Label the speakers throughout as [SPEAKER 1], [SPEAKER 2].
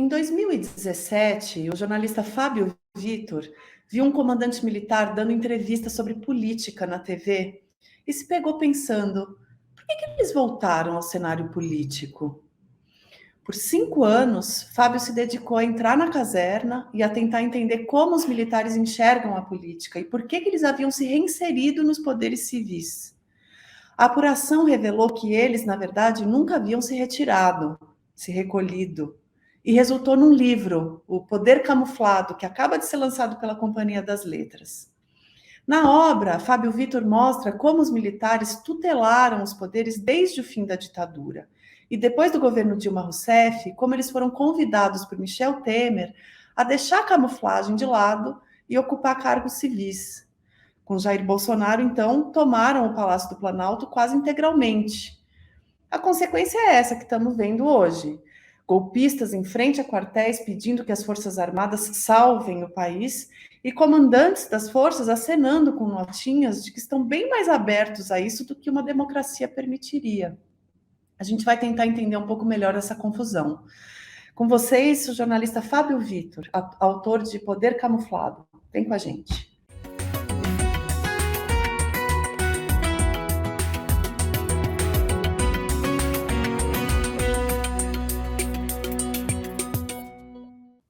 [SPEAKER 1] Em 2017, o jornalista Fábio Vitor viu um comandante militar dando entrevista sobre política na TV e se pegou pensando: por que eles voltaram ao cenário político? Por 5 anos, Fábio se dedicou a entrar na caserna e a tentar entender como os militares enxergam a política e por que eles haviam se reinserido nos poderes civis. A apuração revelou que eles, na verdade, nunca haviam se retirado, se recolhido, e resultou num livro, O Poder Camuflado, que acaba de ser lançado pela Companhia das Letras. Na obra, Fábio Vitor mostra como os militares tutelaram os poderes desde o fim da ditadura. E depois do governo Dilma Rousseff, como eles foram convidados por Michel Temer a deixar a camuflagem de lado e ocupar cargos civis. Com Jair Bolsonaro, então, tomaram o Palácio do Planalto quase integralmente. A consequência é essa que estamos vendo hoje. Golpistas em frente a quartéis pedindo que as Forças Armadas salvem o país e comandantes das forças acenando com notinhas de que estão bem mais abertos a isso do que uma democracia permitiria. A gente vai tentar entender um pouco melhor essa confusão. Com vocês, o jornalista Fábio Vitor, autor de Poder Camuflado. Vem com a gente.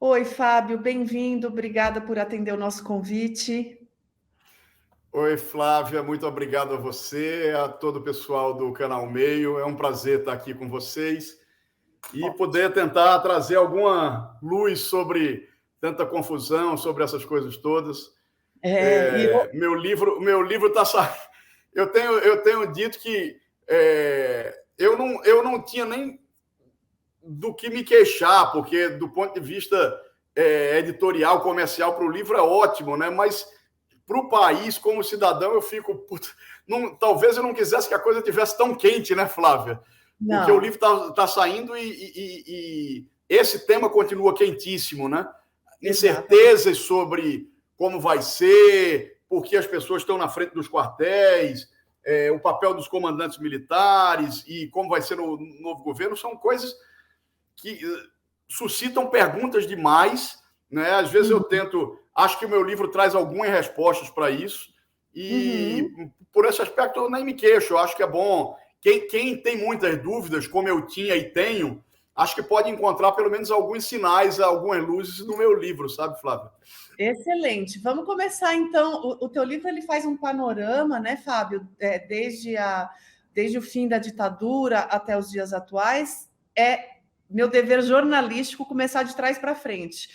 [SPEAKER 1] Oi, Fábio, bem-vindo. Obrigada por atender o nosso convite.
[SPEAKER 2] Oi, Flávia, muito obrigado a você, a todo o pessoal do Canal Meio. É um prazer estar aqui com vocês e poder tentar trazer alguma luz sobre tanta confusão, sobre essas coisas todas. Meu livro está saindo. Eu tenho dito que eu não tinha nem do que me queixar, porque do ponto de vista editorial, comercial, para o livro é ótimo, né? Mas para o país, como cidadão, eu fico... talvez eu não quisesse que a coisa tivesse tão quente, né, Flávia?
[SPEAKER 1] Não.
[SPEAKER 2] Porque o livro está saindo e esse tema continua quentíssimo, né? Incertezas sobre como vai ser, por que as pessoas estão na frente dos quartéis, o papel dos comandantes militares e como vai ser o novo governo, são coisas que suscitam perguntas demais, né? Às vezes eu acho que o meu livro traz algumas respostas para isso, e por esse aspecto eu nem me queixo, eu acho que é bom. Quem tem muitas dúvidas, como eu tinha e tenho, acho que pode encontrar pelo menos alguns sinais, algumas luzes no meu livro, sabe, Flávia?
[SPEAKER 1] Excelente. Vamos começar, então. O teu livro ele faz um panorama, né, Fábio, desde o fim da ditadura até os dias atuais. É meu dever jornalístico começar de trás para frente,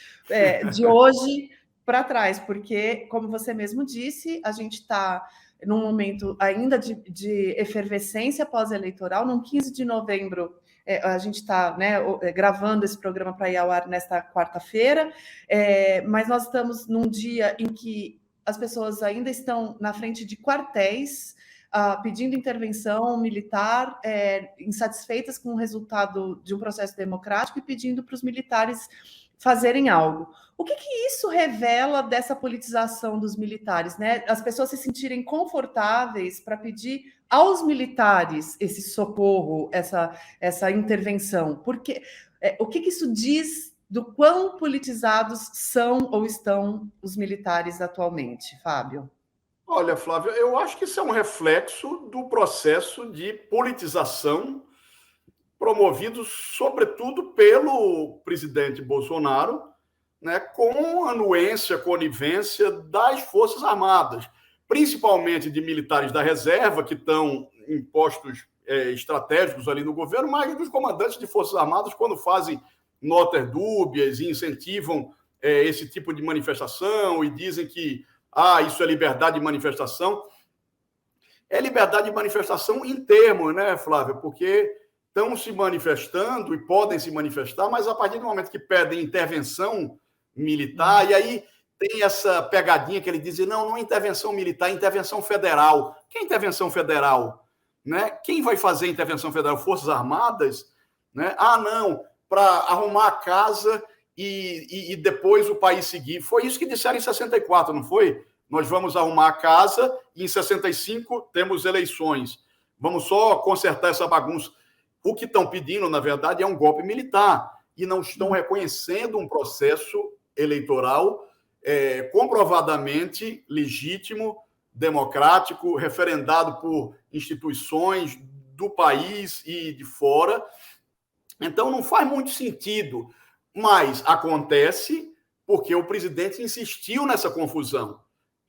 [SPEAKER 1] de hoje para trás, porque, como você mesmo disse, a gente está num momento ainda de efervescência pós-eleitoral. No 15 de novembro, a gente está, né, gravando esse programa para ir ao ar nesta quarta-feira, mas nós estamos num dia em que as pessoas ainda estão na frente de quartéis, pedindo intervenção militar, insatisfeitas com o resultado de um processo democrático e pedindo para os militares fazerem algo. O que isso revela dessa politização dos militares, né? As pessoas se sentirem confortáveis para pedir aos militares esse socorro, essa intervenção. Porque o que isso diz do quão politizados são ou estão os militares atualmente, Fábio?
[SPEAKER 2] Olha, Flávia, eu acho que isso é um reflexo do processo de politização promovido, sobretudo, pelo presidente Bolsonaro, né, com anuência, conivência das Forças Armadas, principalmente de militares da reserva, que estão em postos estratégicos ali no governo, mas dos comandantes de Forças Armadas, quando fazem notas dúbias e incentivam esse tipo de manifestação e dizem que isso é liberdade de manifestação. É liberdade de manifestação em termos, né, Flávia? Porque estão se manifestando e podem se manifestar, mas a partir do momento que pedem intervenção militar, e aí tem essa pegadinha que ele diz, não é intervenção militar, é intervenção federal. Que é intervenção federal? Né? Quem vai fazer intervenção federal? Forças Armadas? Né? Não, para arrumar a casa e depois o país seguir. Foi isso que disseram em 64, não foi? Nós vamos arrumar a casa e em 65 temos eleições. Vamos só consertar essa bagunça. O que estão pedindo, na verdade, é um golpe militar. e não estão reconhecendo um processo eleitoral comprovadamente legítimo, democrático, referendado por instituições do país e de fora. Então, não faz muito sentido, mas acontece porque o presidente insistiu nessa confusão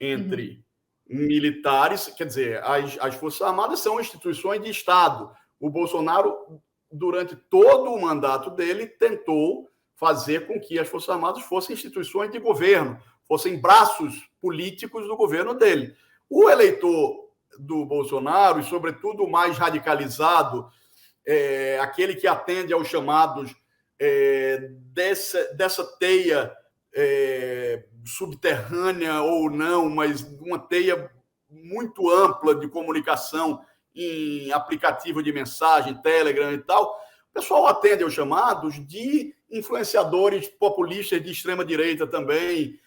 [SPEAKER 2] entre militares, quer dizer, as Forças Armadas são instituições de Estado. O Bolsonaro, durante todo o mandato dele, tentou fazer com que as Forças Armadas fossem instituições de governo, fossem braços políticos do governo dele. O eleitor do Bolsonaro, e sobretudo o mais radicalizado, aquele que atende aos chamados dessa teia subterrânea ou não, mas uma teia muito ampla de comunicação em aplicativo de mensagem, Telegram e tal, o pessoal atende aos chamados de influenciadores populistas de extrema-direita também,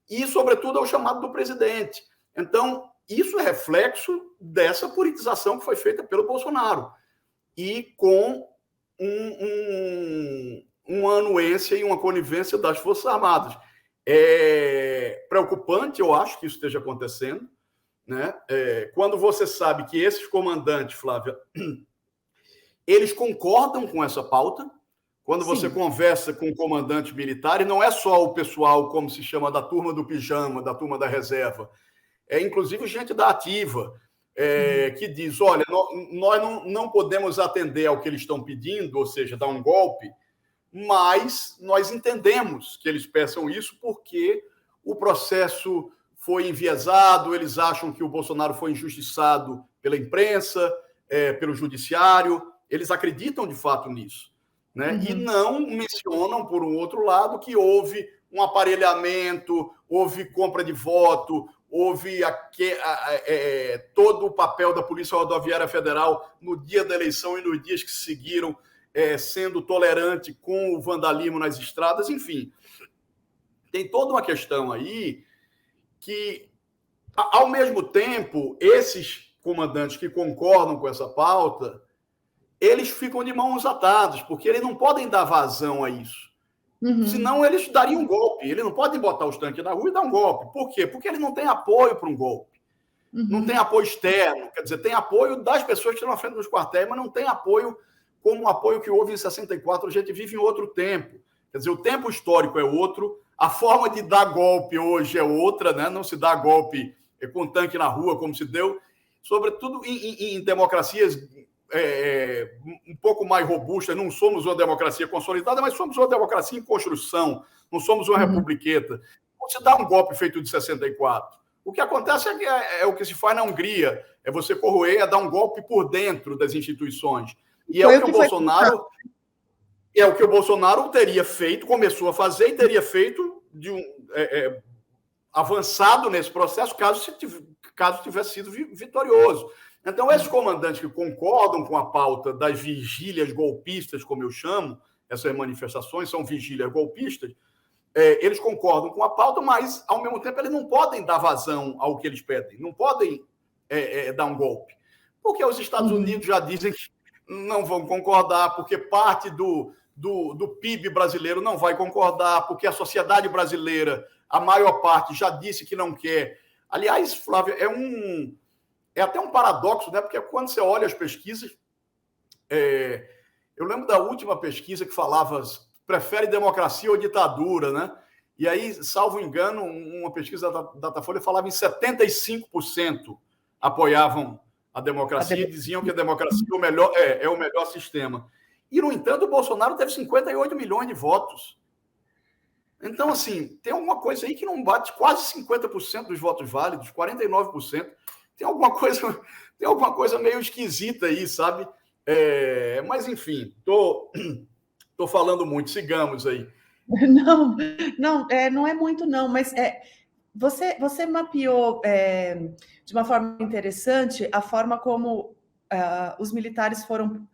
[SPEAKER 2] e, sobretudo, ao chamado do presidente. Então, isso é reflexo dessa politização que foi feita pelo Bolsonaro, e com uma anuência e uma conivência das Forças Armadas. É preocupante, eu acho, que isso esteja acontecendo, né? Quando você sabe que esses comandantes, Flávia, eles concordam com essa pauta. Quando você conversa com comandantes militares, não é só o pessoal, como se chama, da turma do pijama, da turma da reserva, inclusive gente da ativa, que diz, olha, nós não podemos atender ao que eles estão pedindo, ou seja, dar um golpe, mas nós entendemos que eles peçam isso porque o processo foi enviesado, eles acham que o Bolsonaro foi injustiçado pela imprensa, pelo judiciário, eles acreditam de fato nisso, né? E não mencionam, por um outro lado, que houve um aparelhamento, houve compra de voto, houve todo o papel da Polícia Rodoviária Federal no dia da eleição e nos dias que se seguiram, sendo tolerante com o vandalismo nas estradas, enfim. Tem toda uma questão aí que, ao mesmo tempo, esses comandantes que concordam com essa pauta, eles ficam de mãos atadas, porque eles não podem dar vazão a isso. Senão eles dariam um golpe. Eles não podem botar os tanques na rua e dar um golpe. Por quê? Porque eles não têm apoio para um golpe. Não tem apoio externo. Quer dizer, tem apoio das pessoas que estão na frente dos quartéis, mas não tem apoio como o apoio que houve em 64. A gente vive em outro tempo. Quer dizer, o tempo histórico é outro, a forma de dar golpe hoje é outra, né? Não se dá golpe com tanque na rua, como se deu, sobretudo em democracias um pouco mais robustas. Não somos uma democracia consolidada, mas somos uma democracia em construção, não somos uma republiqueta. Não se dá um golpe feito de 64. O que acontece é o que se faz na Hungria, é você corroer, é dar um golpe por dentro das instituições. E é o que o Bolsonaro teria feito, começou a fazer e teria feito avançado nesse processo, caso tivesse sido vitorioso. Então, esses comandantes que concordam com a pauta das vigílias golpistas, como eu chamo, essas manifestações são vigílias golpistas, eles concordam com a pauta, mas, ao mesmo tempo, eles não podem dar vazão ao que eles pedem, não podem dar um golpe, porque os Estados Unidos já dizem que não vão concordar, porque parte do PIB brasileiro não vai concordar, porque a sociedade brasileira, a maior parte, já disse que não quer. Aliás, Flávia, é até um paradoxo, né? Porque quando você olha as pesquisas, eu lembro da última pesquisa que falava prefere democracia ou ditadura, né? E aí, salvo engano, uma pesquisa da Datafolha falava em 75% apoiavam a democracia e diziam que a democracia é o melhor sistema. E, no entanto, o Bolsonaro teve 58 milhões de votos. Então, assim, tem alguma coisa aí que não bate quase 50% dos votos válidos, 49%. Tem alguma coisa meio esquisita aí, sabe? Mas, enfim, tô falando muito, sigamos aí.
[SPEAKER 1] Não é muito, não, mas você mapeou de uma forma interessante a forma como os militares foram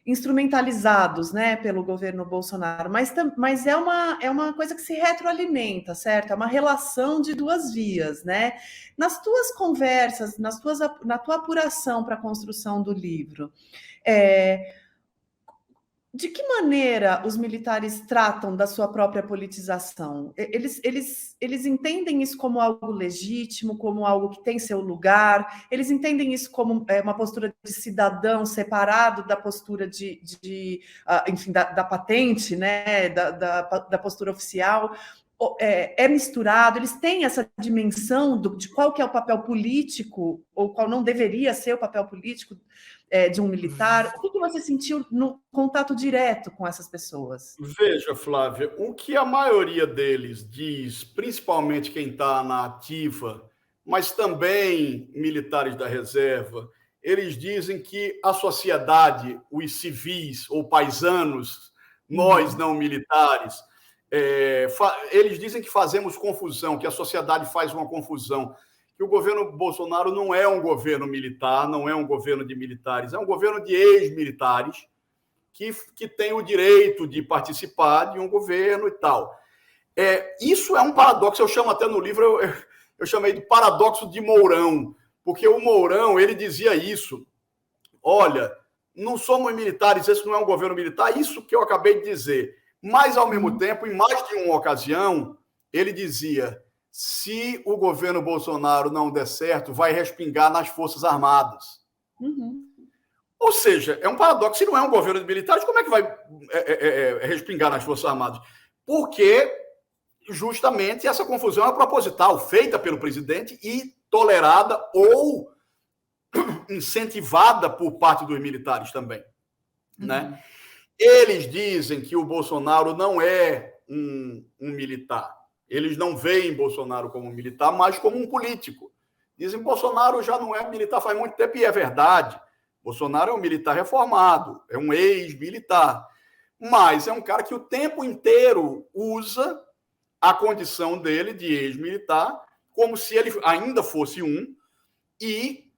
[SPEAKER 1] instrumentalizados, né, pelo governo Bolsonaro, mas é uma coisa que se retroalimenta, certo? É uma relação de duas vias, né? Nas tuas conversas, na tua apuração para a construção do livro, De que maneira os militares tratam da sua própria politização? Eles entendem isso como algo legítimo, como algo que tem seu lugar? Eles entendem isso como uma postura de cidadão separado da postura enfim, da patente, né? Da postura oficial? É misturado? Eles têm essa dimensão de qual que é o papel político, ou qual não deveria ser o papel político de um militar? O que você sentiu no contato direto com essas pessoas?
[SPEAKER 2] Veja, Flávia, o que a maioria deles diz, principalmente quem está na ativa, mas também militares da reserva, eles dizem que a sociedade, os civis ou paisanos, nós não militares, eles dizem que fazemos confusão, que a sociedade faz uma confusão, que o governo Bolsonaro não é um governo militar, não é um governo de militares, é um governo de ex-militares que tem o direito de participar de um governo e tal. Isso é um paradoxo, eu chamo até no livro, eu chamei de paradoxo de Mourão, porque o Mourão, ele dizia isso, olha, não somos militares, esse não é um governo militar, isso que eu acabei de dizer. Mas, ao mesmo tempo, em mais de uma ocasião, ele dizia, se o governo Bolsonaro não der certo, vai respingar nas Forças Armadas. Ou seja, é um paradoxo. Se não é um governo de militares, como é que vai respingar nas Forças Armadas? Porque, justamente, essa confusão é proposital, feita pelo presidente e tolerada ou incentivada por parte dos militares também. Né? Eles dizem que o Bolsonaro não é um militar. Eles não veem Bolsonaro como um militar, mas como um político. Dizem que Bolsonaro já não é militar faz muito tempo, e é verdade. Bolsonaro é um militar reformado, é um ex-militar. Mas é um cara que o tempo inteiro usa a condição dele de ex-militar como se ele ainda fosse um, e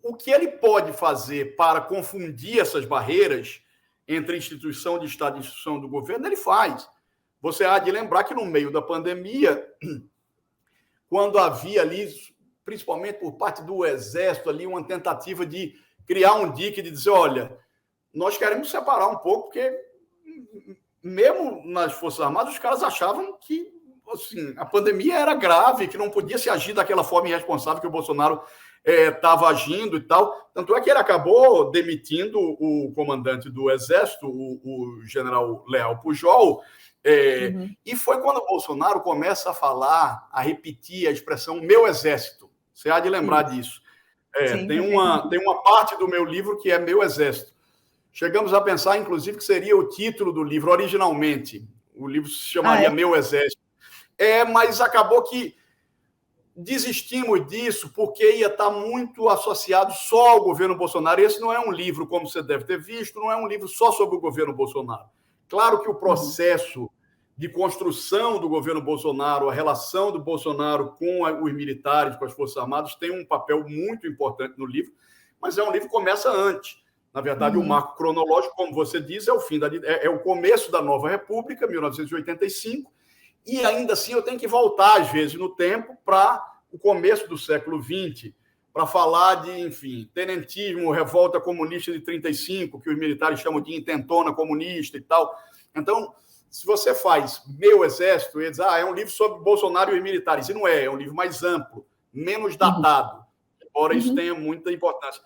[SPEAKER 2] o que ele pode fazer para confundir essas barreiras entre instituição de Estado e instituição do governo, ele faz. Você há de lembrar que no meio da pandemia, quando havia ali, principalmente por parte do Exército, ali uma tentativa de criar um dique, de dizer, olha, nós queremos separar um pouco, porque mesmo nas Forças Armadas, os caras achavam que assim, a pandemia era grave, que não podia se agir daquela forma irresponsável que o Bolsonaro estava agindo e tal. Tanto é que ele acabou demitindo o comandante do Exército, o general Leal Pujol, e foi quando o Bolsonaro começa a falar, a repetir a expressão meu exército. Você há de lembrar disso. Tem uma parte do meu livro que é meu exército. Chegamos a pensar, inclusive, que seria o título do livro originalmente. O livro se chamaria Meu Exército. Mas acabou que desistimos disso porque ia estar muito associado só ao governo Bolsonaro. Esse não é um livro, como você deve ter visto, não é um livro só sobre o governo Bolsonaro. Claro que o processo de construção do governo Bolsonaro, a relação do Bolsonaro com os militares, com as Forças Armadas, tem um papel muito importante no livro, mas é um livro que começa antes. Na verdade, o marco cronológico, como você diz, é o começo da Nova República, 1985, e ainda assim eu tenho que voltar, às vezes, no tempo para o começo do século XX, para falar de, enfim, tenentismo, revolta comunista de 35, que os militares chamam de intentona comunista e tal. Então, se você faz Meu Exército, ele diz, é um livro sobre Bolsonaro e os militares. E não é um livro mais amplo, menos datado, embora isso tenha muita importância.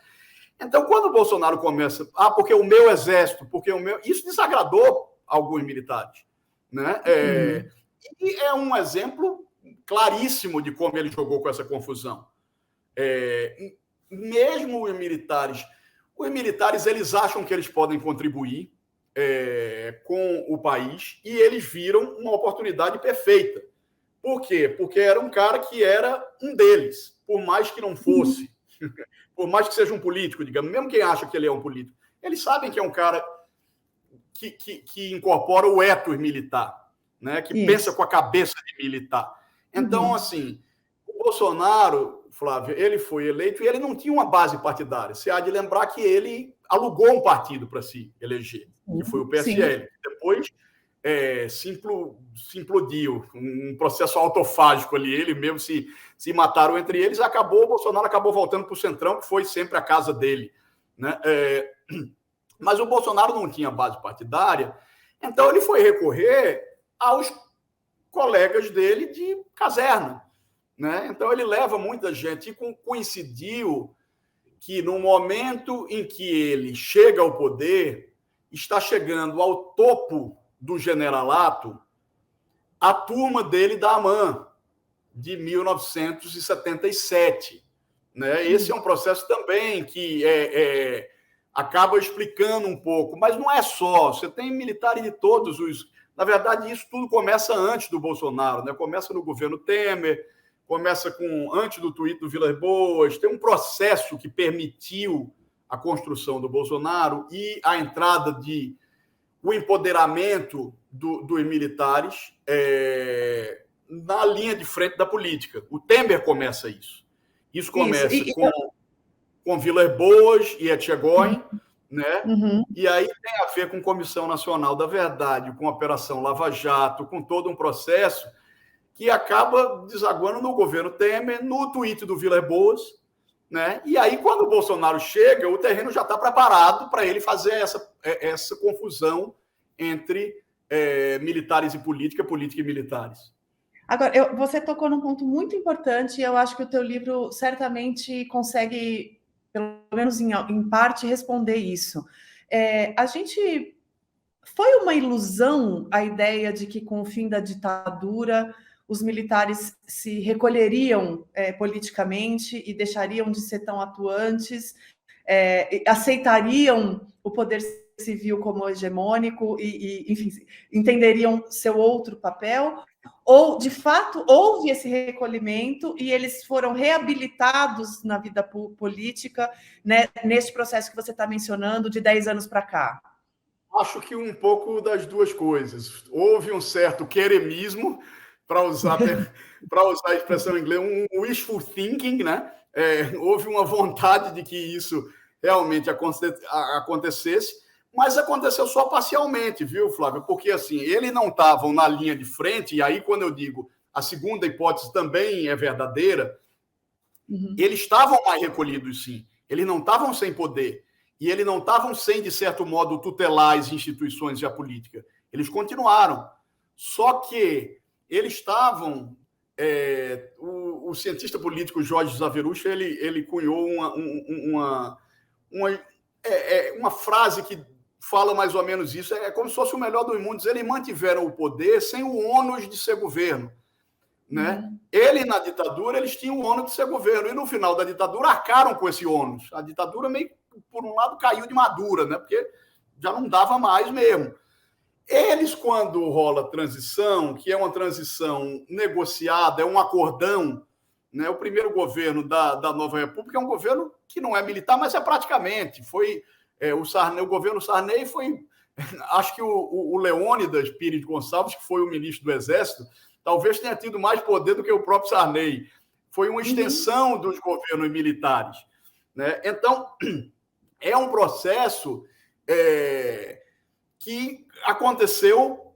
[SPEAKER 2] Então, quando o Bolsonaro começa, porque o meu exército, porque o meu... Isso desagradou alguns militares. Né? E é um exemplo claríssimo de como ele jogou com essa confusão. Mesmo os militares, eles acham que eles podem contribuir com o país e eles viram uma oportunidade perfeita. Por quê? Porque era um cara que era um deles, por mais que não fosse. Por mais que seja um político, digamos, mesmo quem acha que ele é um político, eles sabem que é um cara que incorpora o ethos militar, né? Que pensa com a cabeça de militar. Então, assim, o Bolsonaro, Flávio, ele foi eleito e ele não tinha uma base partidária. Você há de lembrar que ele alugou um partido para se eleger, que foi o PSL. Depois se implodiu, um processo autofágico ali, ele mesmo se mataram entre eles, o Bolsonaro acabou voltando para o Centrão, que foi sempre a casa dele. Né? Mas o Bolsonaro não tinha base partidária, então ele foi recorrer aos colegas dele de caserna, né? Então ele leva muita gente, e coincidiu que no momento em que ele chega ao poder, está chegando ao topo do generalato a turma dele da AMAN, de 1977. Né? Esse é um processo também que acaba explicando um pouco, mas não é só, você tem militares de todos os... Na verdade, isso tudo começa antes do Bolsonaro, né? Começa no governo Temer, começa antes do tweet do Vilas Boas, tem um processo que permitiu a construção do Bolsonaro e a entrada o empoderamento dos militares na linha de frente da política. O Temer começa isso. Isso começa com Vilas Boas e Etchegóin, né? E aí tem a ver com Comissão Nacional da Verdade, com a Operação Lava Jato, com todo um processo que acaba desaguando no governo Temer, no tweet do Vilas Boas, né? E aí, quando o Bolsonaro chega, o terreno já está preparado para ele fazer essa confusão entre militares e política e militares.
[SPEAKER 1] Agora, você tocou num ponto muito importante e eu acho que o teu livro certamente consegue, pelo menos em parte, responder isso. A gente... Foi uma ilusão a ideia de que, com o fim da ditadura, os militares se recolheriam politicamente e deixariam de ser tão atuantes, aceitariam o poder civil como hegemônico e, enfim, entenderiam seu outro papel? Ou, de fato, houve esse recolhimento e eles foram reabilitados na vida política, né, neste processo que você está mencionando, de 10 anos para cá?
[SPEAKER 2] Acho que um pouco das duas coisas. Houve um certo queremismo, para usar a expressão em inglês, um wishful thinking, né? Houve uma vontade de que isso realmente acontecesse, mas aconteceu só parcialmente, viu, Flávio? Porque, assim, eles não estavam na linha de frente, e aí, quando eu digo a segunda hipótese também é verdadeira, eles estavam mais recolhidos, sim. Eles não estavam sem poder. E eles não estavam sem, de certo modo, tutelar as instituições e a política. Eles continuaram. Só que eles estavam... o cientista político Jorge Zaverucha, ele cunhou uma frase que fala mais ou menos isso. É como se fosse o melhor dos mundos. Eles mantiveram o poder sem o ônus de ser governo. Né? Na ditadura, eles tinham o ônus de ser governo. E no final da ditadura, arcaram com esse ônus. A ditadura meio, por um lado, caiu de madura, né? Porque já não dava mais mesmo. Eles, quando rola transição, que é uma transição negociada, é um acordão, né? O primeiro governo da Nova República é um governo que não é militar, mas é praticamente. O governo Sarney foi... Acho que o Leônidas Pires Gonçalves, que foi o ministro do Exército, talvez tenha tido mais poder do que o próprio Sarney. Foi uma extensão dos governos militares. Né? Então, é um processo que aconteceu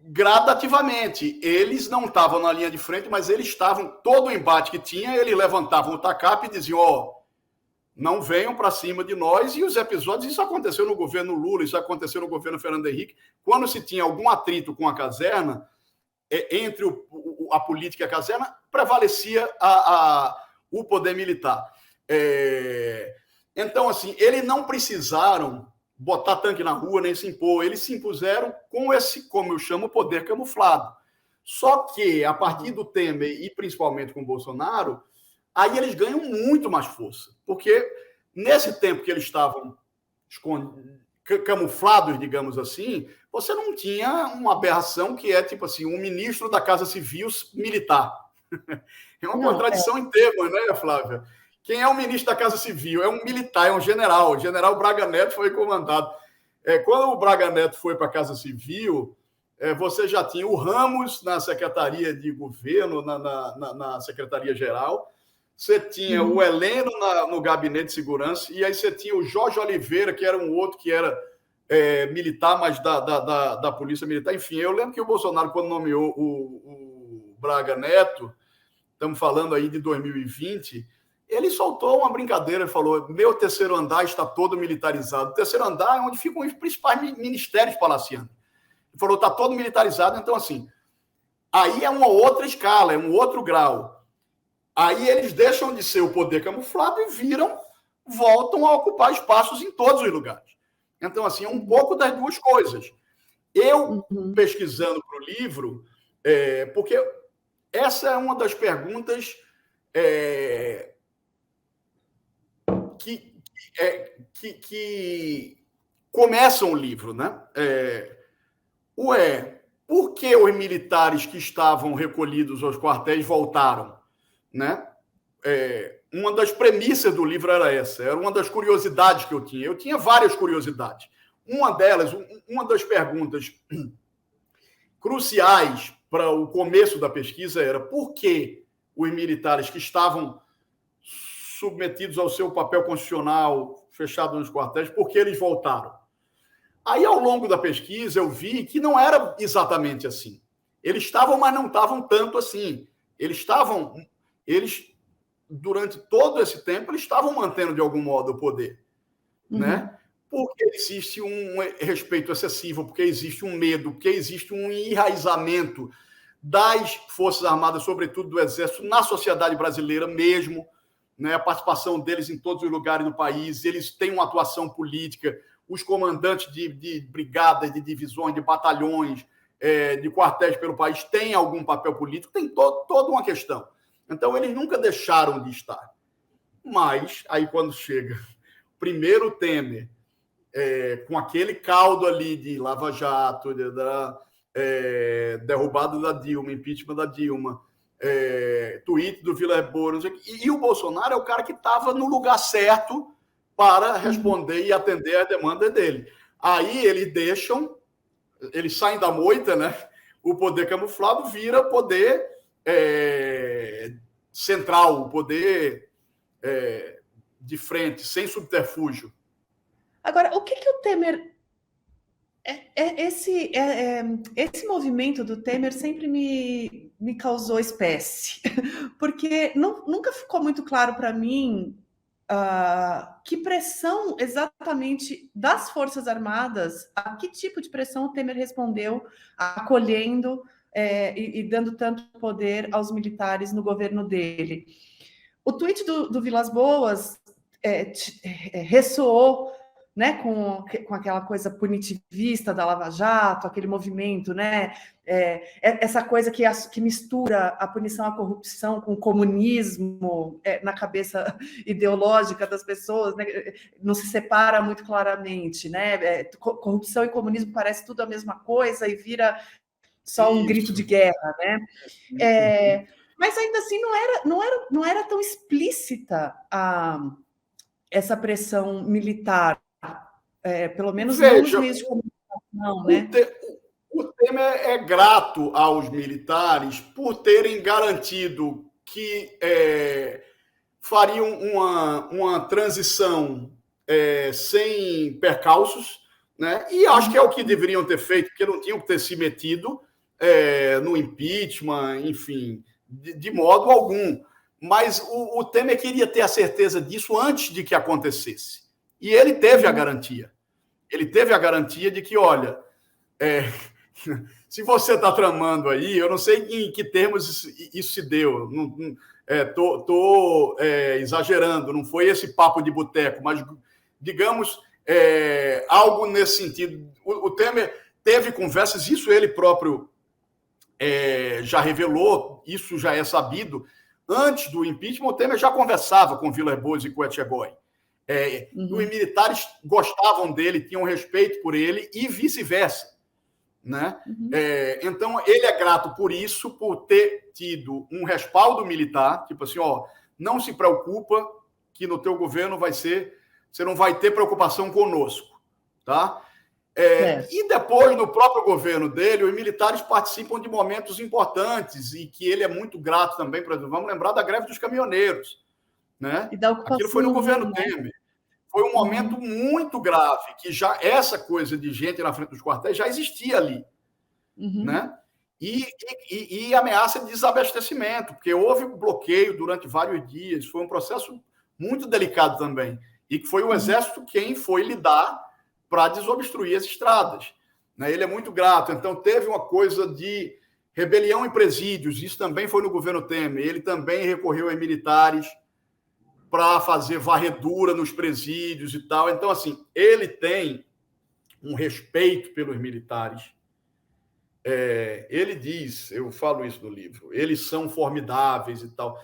[SPEAKER 2] gradativamente. Eles não estavam na linha de frente, mas eles estavam, todo o embate que tinha, eles levantavam o tacape e diziam, não venham para cima de nós. E os episódios, isso aconteceu no governo Lula, isso aconteceu no governo Fernando Henrique, quando se tinha algum atrito com a caserna, entre a política e a caserna, prevalecia o poder militar. Então, assim, eles não precisaram botar tanque na rua, nem se impor. Eles se impuseram com esse, como eu chamo, poder camuflado. Só que, a partir do Temer, e principalmente com o Bolsonaro, aí eles ganham muito mais força. Porque, nesse tempo que eles estavam camuflados, digamos assim, você não tinha uma aberração que é, tipo assim, um ministro da Casa Civil militar. É uma contradição em termos, né, Flávia? Quem é o ministro da Casa Civil? É um militar, é um general. O general Braga Neto foi comandado. Quando o Braga Neto foi para a Casa Civil, você já tinha o Ramos na Secretaria de Governo, na Secretaria-Geral, você tinha o Heleno no Gabinete de Segurança, e aí você tinha o Jorge Oliveira, que era um outro que era militar, mas da Polícia Militar. Enfim, eu lembro que o Bolsonaro, quando nomeou o Braga Neto, estamos falando aí de 2020, ele soltou uma brincadeira, ele falou, meu terceiro andar está todo militarizado. O terceiro andar é onde ficam os principais ministérios palacianos. Ele falou, está todo militarizado, então assim, aí é uma outra escala, é um outro grau. Aí eles deixam de ser o poder camuflado e voltam a ocupar espaços em todos os lugares. Então, assim, é um pouco das duas coisas. Eu, pesquisando para o livro, porque essa é uma das perguntas que começam o livro, né? Por que os militares que estavam recolhidos aos quartéis voltaram, né? Uma das premissas do livro era essa, era uma das curiosidades que eu tinha. Eu tinha várias curiosidades. Uma delas, uma das perguntas cruciais para o começo da pesquisa era por que os militares que estavam submetidos ao seu papel constitucional, fechados nos quartéis, por que eles voltaram? Aí, ao longo da pesquisa, eu vi que não era exatamente assim. Eles estavam, mas não estavam tanto assim. Eles, durante todo esse tempo, eles estavam mantendo, de algum modo, o poder. Né? Porque existe um respeito excessivo, porque existe um medo, porque existe um enraizamento das Forças Armadas, sobretudo do Exército, na sociedade brasileira mesmo, né? A participação deles em todos os lugares do país, eles têm uma atuação política, os comandantes de brigadas, de divisões, de batalhões, de quartéis pelo país têm algum papel político, tem toda uma questão. Então, eles nunca deixaram de estar. Mas, aí quando chega o primeiro Temer, com aquele caldo ali de Lava Jato, derrubada da Dilma, impeachment da Dilma, tweet do Vilas Boas, e o Bolsonaro é o cara que estava no lugar certo para responder e atender a demanda dele. Aí eles saem da moita, né? O poder camuflado vira poder central, o poder de frente, sem subterfúgio.
[SPEAKER 1] Agora, o que o Temer... Esse movimento do Temer sempre me causou espécie, porque nunca ficou muito claro para mim que pressão exatamente das Forças Armadas, a que tipo de pressão o Temer respondeu, acolhendo e dando tanto poder aos militares no governo dele. O tweet do Vilas Boas ressoou, né, com aquela coisa punitivista da Lava Jato, aquele movimento, né, essa coisa que mistura a punição à corrupção com o comunismo na cabeça ideológica das pessoas, né, não se separa muito claramente, né, corrupção e comunismo parece tudo a mesma coisa e vira só um grito de guerra, né? Mas ainda assim não era tão explícita essa pressão militar. Pelo menos não nos meios de comunicação, né?
[SPEAKER 2] O Temer é grato aos militares por terem garantido que fariam uma transição sem percalços, né? E acho que é o que deveriam ter feito, porque não tinham que ter se metido no impeachment, enfim, de modo algum. Mas o Temer queria ter a certeza disso antes de que acontecesse. E ele teve a garantia. Ele teve a garantia de que, olha, se você está tramando aí, eu não sei em que termos isso se deu, estou exagerando, não foi esse papo de boteco, mas, digamos, algo nesse sentido. O Temer teve conversas, isso ele próprio já revelou, isso já é sabido. Antes do impeachment, o Temer já conversava com Vilas Boas e com Etchegói. Os militares gostavam dele, tinham respeito por ele e vice-versa, né? Então, ele é grato por isso, por ter tido um respaldo militar, tipo assim, não se preocupa que no teu governo você não vai ter preocupação conosco, tá? E depois, no próprio governo dele, os militares participam de momentos importantes e que ele é muito grato também. Por exemplo, vamos lembrar da greve dos caminhoneiros, né?
[SPEAKER 1] E da ocupação,
[SPEAKER 2] aquilo foi no governo,
[SPEAKER 1] né?
[SPEAKER 2] Temer. Foi um momento muito grave, que já essa coisa de gente na frente dos quartéis já existia ali, né? e ameaça de desabastecimento, porque houve bloqueio durante vários dias, foi um processo muito delicado também, e que foi o Exército quem foi lidar para desobstruir as estradas. Né? Ele é muito grato, então teve uma coisa de rebelião em presídios, isso também foi no governo Temer, ele também recorreu a militares para fazer varredura nos presídios e tal, então assim, ele tem um respeito pelos militares. Ele diz, eu falo isso no livro, eles são formidáveis e tal.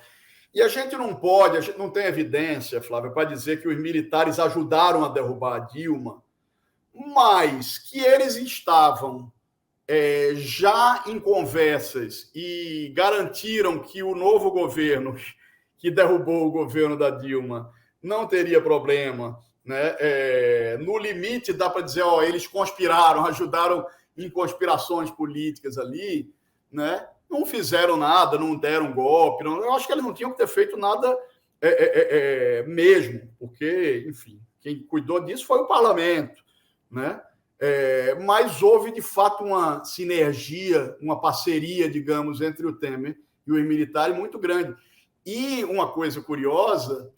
[SPEAKER 2] E a gente não tem evidência, Flávio, para dizer que os militares ajudaram a derrubar a Dilma, mas que eles estavam já em conversas e garantiram que o novo governo, que derrubou o governo da Dilma, não teria problema. Né? No limite, dá para dizer, eles conspiraram, ajudaram em conspirações políticas ali, né? Não fizeram nada, não deram golpe. Eu acho que eles não tinham que ter feito nada mesmo, porque, enfim, quem cuidou disso foi o parlamento, né? Mas houve, de fato, uma sinergia, uma parceria, digamos, entre o Temer e os militares muito grande. E uma coisa curiosa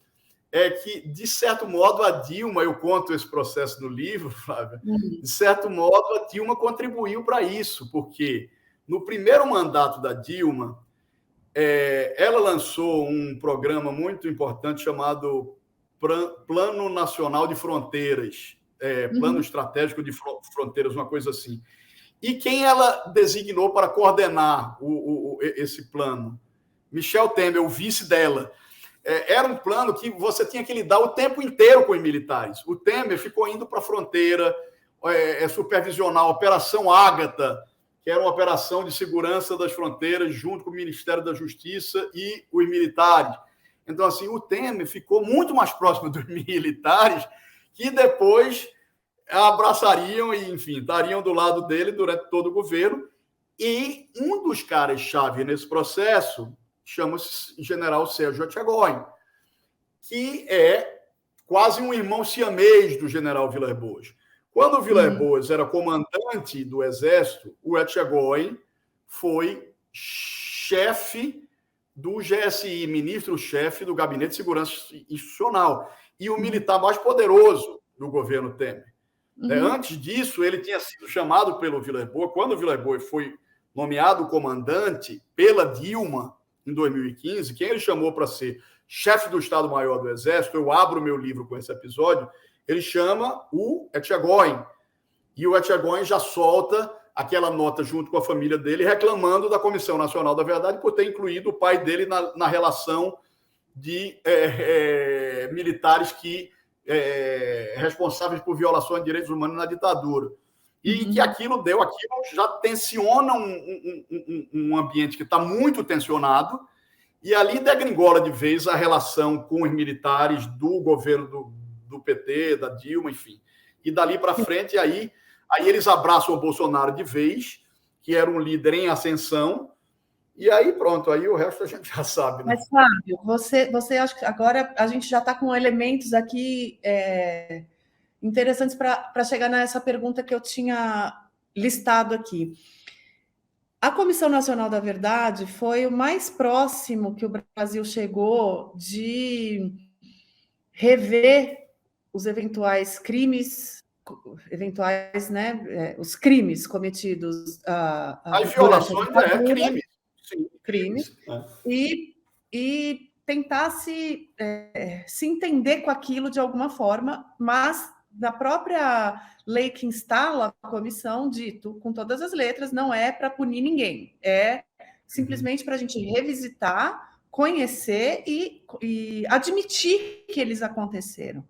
[SPEAKER 2] é que, de certo modo, a Dilma, eu conto esse processo no livro, Flávia, de certo modo, a Dilma contribuiu para isso, porque no primeiro mandato da Dilma, ela lançou um programa muito importante chamado Plano Nacional de Fronteiras, Plano Estratégico de Fronteiras, uma coisa assim. E quem ela designou para coordenar esse plano? Michel Temer, o vice dela. Era um plano que você tinha que lidar o tempo inteiro com os militares. O Temer ficou indo para a fronteira, supervisionar a Operação Ágata, que era uma operação de segurança das fronteiras, junto com o Ministério da Justiça e os militares. Então, assim, o Temer ficou muito mais próximo dos militares, que depois abraçariam e, enfim, estariam do lado dele durante todo o governo. E um dos caras-chave nesse processo chama-se General Sérgio Etchegóin, que é quase um irmão siamês do General Vilas Boas. Quando o Vilas Boas era comandante do Exército, o Etchegóin foi chefe do GSI, ministro-chefe do Gabinete de Segurança Institucional, e o militar mais poderoso do governo Temer. Antes disso, ele tinha sido chamado pelo Vilas Boas, quando o Vilas Boas foi nomeado comandante pela Dilma, em 2015, quem ele chamou para ser chefe do Estado-Maior do Exército, eu abro meu livro com esse episódio, ele chama o Etchegóin. E o Etchegóin já solta aquela nota junto com a família dele, reclamando da Comissão Nacional da Verdade por ter incluído o pai dele na relação de militares responsáveis por violações de direitos humanos na ditadura. E que aquilo já tensiona um ambiente que está muito tensionado, e ali degringola de vez a relação com os militares do governo do PT, da Dilma, enfim. E dali para frente, aí eles abraçam o Bolsonaro de vez, que era um líder em ascensão, e aí pronto, aí o resto a gente já sabe. Né?
[SPEAKER 1] Mas, Fábio, você acha que agora a gente já está com elementos aqui interessantes para chegar nessa pergunta que eu tinha listado aqui. A Comissão Nacional da Verdade foi o mais próximo que o Brasil chegou de rever os eventuais crimes, né, os crimes cometidos.
[SPEAKER 2] As violações crimes. Sim,
[SPEAKER 1] crimes. E tentar se entender com aquilo de alguma forma, mas na própria lei que instala a comissão, dito com todas as letras, não é para punir ninguém, é simplesmente para a gente revisitar, conhecer e admitir que eles aconteceram.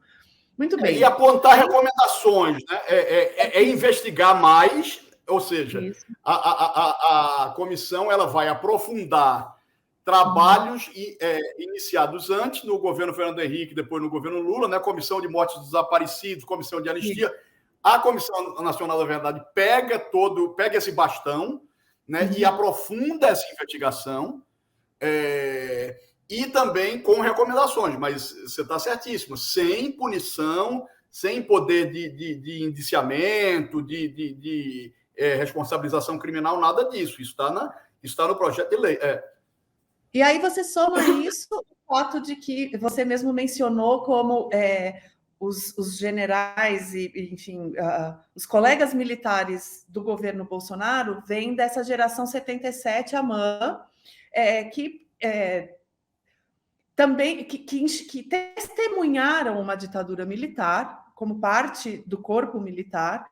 [SPEAKER 1] Muito bem.
[SPEAKER 2] E apontar recomendações, né? Investigar mais, ou seja, a comissão ela vai aprofundar trabalhos iniciados antes no governo Fernando Henrique, depois no governo Lula, né? Comissão de mortes dos desaparecidos, comissão de anistia. A Comissão Nacional da Verdade pega esse bastão, né? E aprofunda essa investigação, e também com recomendações, mas você está certíssimo, sem punição, sem poder de indiciamento, de responsabilização criminal, nada disso. Isso está no projeto de lei.
[SPEAKER 1] E aí você soma isso o fato de que você mesmo mencionou como os generais e enfim, os colegas militares do governo Bolsonaro vêm dessa geração 77 AMAN, que também que testemunharam uma ditadura militar como parte do corpo militar,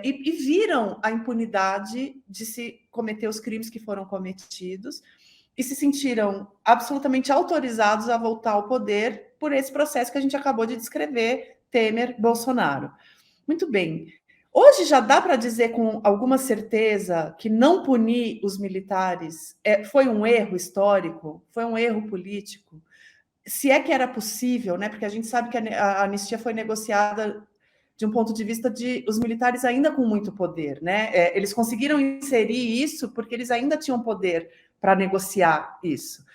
[SPEAKER 1] e viram a impunidade de se cometer os crimes que foram cometidos e se sentiram absolutamente autorizados a voltar ao poder por esse processo que a gente acabou de descrever, Temer, Bolsonaro. Muito bem. Hoje já dá para dizer com alguma certeza que não punir os militares foi um erro histórico, foi um erro político? Se é que era possível, né? Porque a gente sabe que a anistia foi negociada de um ponto de vista de os militares ainda com muito poder, né? Eles conseguiram inserir isso porque eles ainda tinham poder para negociar isso.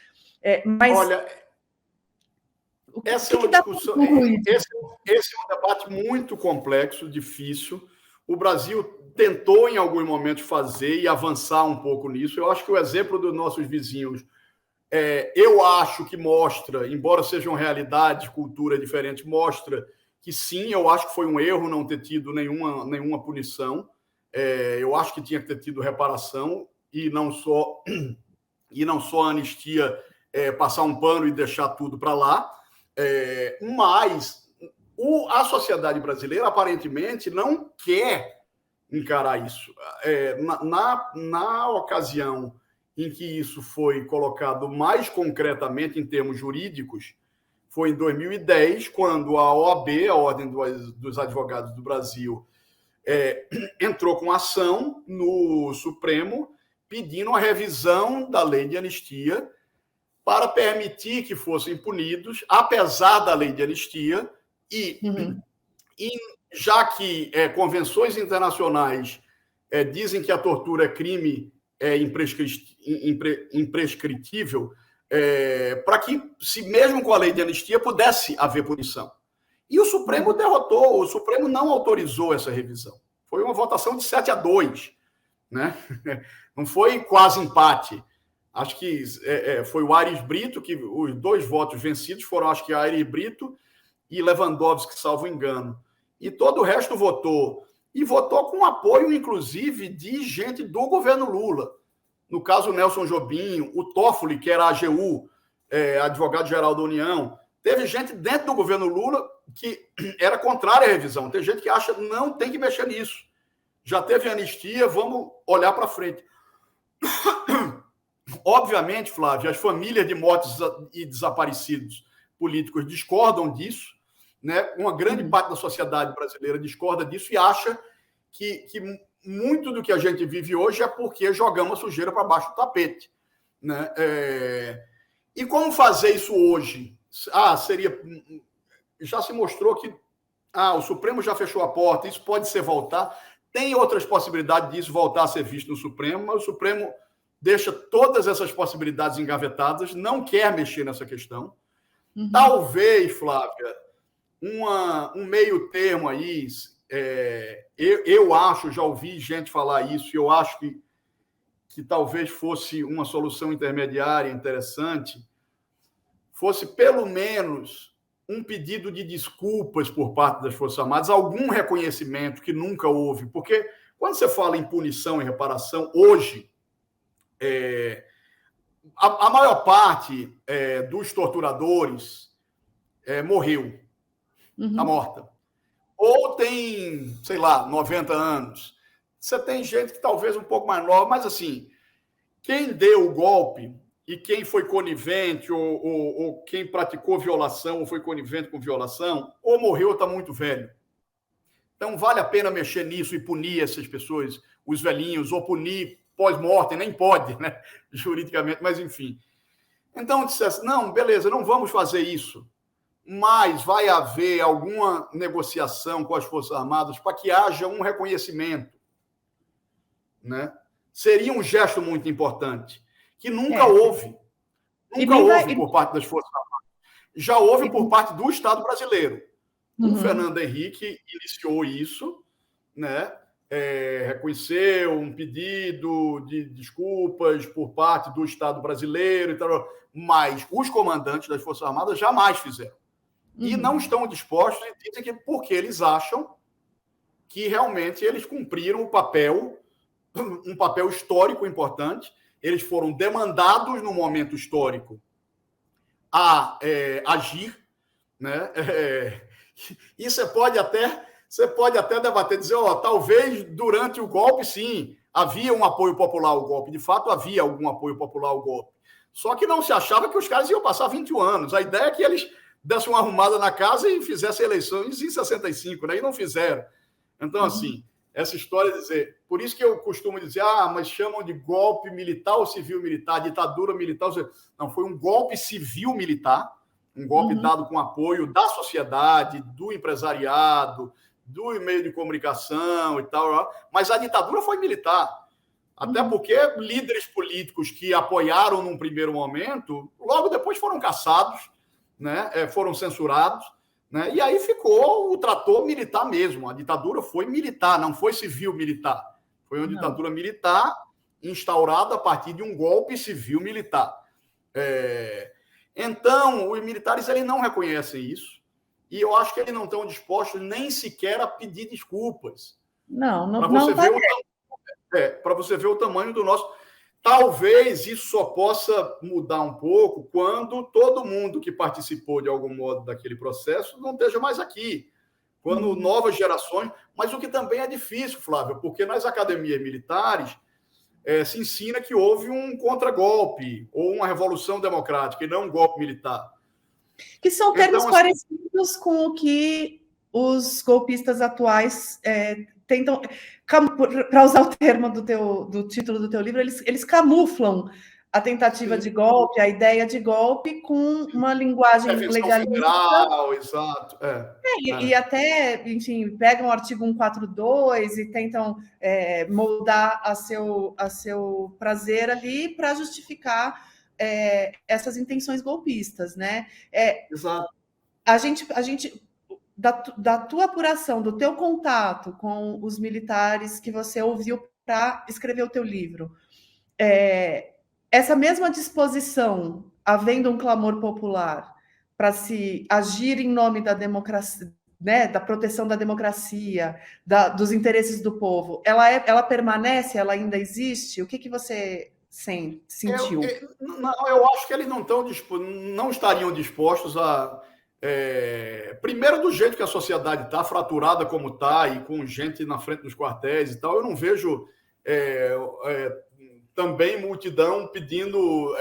[SPEAKER 1] Mas
[SPEAKER 2] olha, essa é uma discussão. Esse é um debate muito complexo, difícil. O Brasil tentou, em alguns momentos, fazer e avançar um pouco nisso. Eu acho que o exemplo dos nossos vizinhos, eu acho que mostra, embora sejam realidades, cultura diferente, mostra que sim, eu acho que foi um erro não ter tido nenhuma punição. Eu acho que tinha que ter tido reparação e não só a anistia, passar um pano e deixar tudo para lá. Mas a sociedade brasileira aparentemente não quer encarar isso. Na ocasião em que isso foi colocado mais concretamente em termos jurídicos, foi em 2010, quando a OAB, a Ordem dos Advogados do Brasil, entrou com ação no Supremo pedindo a revisão da lei de anistia para permitir que fossem punidos, apesar da lei de anistia, e já que convenções internacionais dizem que a tortura é crime imprescritível, para que, se mesmo com a lei de anistia, pudesse haver punição. E o Supremo derrotou, o Supremo não autorizou essa revisão. Foi uma votação de 7-2, né? Não foi quase empate. Acho que foi o Aires Brito, que os 2 votos vencidos foram, acho que, Aires Brito e Lewandowski, salvo engano. E todo o resto votou. E votou com apoio, inclusive, de gente do governo Lula. No caso, o Nelson Jobim, o Toffoli, que era a AGU, advogado-geral da União. Teve gente dentro do governo Lula que era contrária à revisão. Tem gente que acha que não tem que mexer nisso. Já teve anistia, vamos olhar para frente. Obviamente, Flávio, as famílias de mortos e desaparecidos políticos discordam disso, né? Uma grande parte da sociedade brasileira discorda disso e acha que muito do que a gente vive hoje é porque jogamos a sujeira para baixo do tapete, né? E como fazer isso hoje? Já se mostrou que o Supremo já fechou a porta, isso pode ser voltar. Tem outras possibilidades disso voltar a ser visto no Supremo, mas o Supremo deixa todas essas possibilidades engavetadas, não quer mexer nessa questão. Talvez, Flávia, um meio termo aí, eu acho, já ouvi gente falar isso, eu acho que talvez fosse uma solução intermediária interessante, fosse pelo menos um pedido de desculpas por parte das Forças Armadas, algum reconhecimento que nunca houve, porque quando você fala em punição e reparação, hoje, a maior parte dos torturadores morreu, está morta. Ou tem, sei lá, 90 anos. Você tem gente que talvez um pouco mais nova, mas assim, quem deu o golpe e quem foi conivente ou quem praticou violação ou foi conivente com violação, ou morreu ou está muito velho. Então, vale a pena mexer nisso e punir essas pessoas, os velhinhos, ou punir pós-mortem, nem pode, né, juridicamente, mas enfim. Então, dissesse, não, beleza, não vamos fazer isso, mas vai haver alguma negociação com as Forças Armadas para que haja um reconhecimento, né? Seria um gesto muito importante, que nunca houve. Nunca houve por parte das Forças Armadas. Já houve por parte do Estado brasileiro. O Fernando Henrique iniciou isso, né? reconheceu um pedido de desculpas por parte do Estado brasileiro, e tal, mas os comandantes das Forças Armadas jamais fizeram. E não estão dispostos, e dizem que porque eles acham que realmente eles cumpriram um papel histórico importante, eles foram demandados no momento histórico a agir, né? E você pode até debater, dizer, talvez durante o golpe, sim, havia um apoio popular ao golpe. De fato, havia algum apoio popular ao golpe. Só que não se achava que os caras iam passar 21 anos. A ideia é que eles dessem uma arrumada na casa e fizessem eleições em 65, né? E não fizeram. Então, assim, essa história de dizer... Por isso que eu costumo dizer, mas chamam de golpe militar ou civil-militar, ditadura militar. Não, foi um golpe civil-militar, um golpe dado com apoio da sociedade, do empresariado, do meio de comunicação e tal, mas a ditadura foi militar. Até porque líderes políticos que apoiaram num primeiro momento, logo depois foram caçados, né? Foram censurados, né? E aí ficou o trator militar mesmo. A ditadura foi militar, não foi civil-militar. Foi uma ditadura militar instaurada a partir de um golpe civil-militar. Então, os militares eles não reconhecem isso. E eu acho que eles não estão dispostos nem sequer a pedir desculpas.
[SPEAKER 1] Não
[SPEAKER 2] para você ver o tamanho do nosso... Talvez isso só possa mudar um pouco quando todo mundo que participou de algum modo daquele processo não esteja mais aqui. Quando novas gerações... Mas o que também é difícil, Flávio, porque nas academias militares se ensina que houve um contragolpe ou uma revolução democrática e não um golpe militar.
[SPEAKER 1] Que são termos parecidos com o que os golpistas atuais tentam... Para usar o termo do título do teu livro, eles camuflam a tentativa de golpe, a ideia de golpe, com uma linguagem legalista.
[SPEAKER 2] Federal, exato.
[SPEAKER 1] E até, enfim, pegam o artigo 142 e tentam moldar a seu prazer ali para justificar essas intenções golpistas, né?
[SPEAKER 2] Exato.
[SPEAKER 1] A gente da tua apuração, do teu contato com os militares que você ouviu para escrever o teu livro, essa mesma disposição, havendo um clamor popular para se agir em nome da democracia, né, da proteção da democracia, dos interesses do povo, ela permanece, ela ainda existe? O que você sentiu?
[SPEAKER 2] Eu acho que eles não estariam dispostos a... primeiro, do jeito que a sociedade está, fraturada como está, e com gente na frente dos quartéis e tal, eu não vejo também multidão pedindo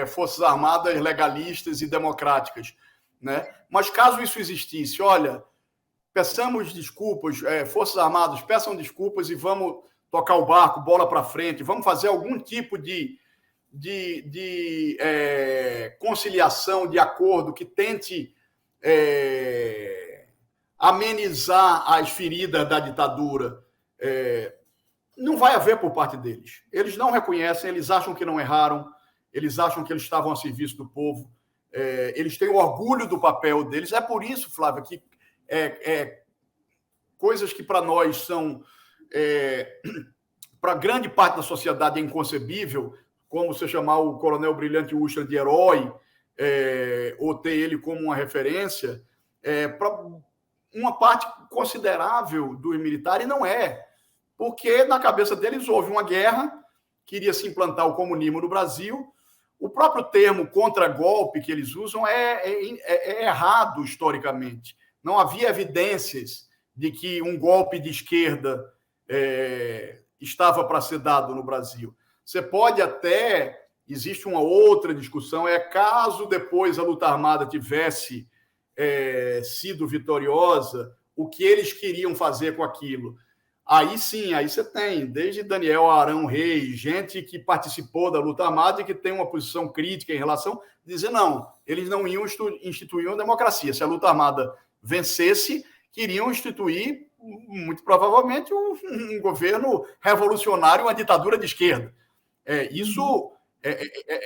[SPEAKER 2] forças armadas legalistas e democráticas, né? Mas caso isso existisse, olha, peçamos desculpas, forças armadas, peçam desculpas e vamos tocar o barco, bola para frente, vamos fazer algum tipo de conciliação, de acordo que tente amenizar as feridas da ditadura. Não vai haver por parte deles. Eles não reconhecem, eles acham que não erraram, eles acham que eles estavam a serviço do povo, eles têm o orgulho do papel deles. É por isso, Flávia, que coisas que para nós são, para grande parte da sociedade, é inconcebível, como você chamar o Coronel Brilhante Ustra de herói, ou ter ele como uma referência, para uma parte considerável dos militares não é. Porque na cabeça deles houve uma guerra, queria se implantar o comunismo no Brasil. O próprio termo contra-golpe que eles usam é errado historicamente. Não havia evidências de que um golpe de esquerda estava para ser dado no Brasil. Você pode até... Existe uma outra discussão, caso depois a luta armada tivesse sido vitoriosa, o que eles queriam fazer com aquilo. Aí sim, aí você tem, desde Daniel Arão Reis, gente que participou da luta armada e que tem uma posição crítica em relação, dizer não, eles não iam instituir uma democracia. Se a luta armada vencesse, queriam instituir, muito provavelmente, um governo revolucionário, uma ditadura de esquerda.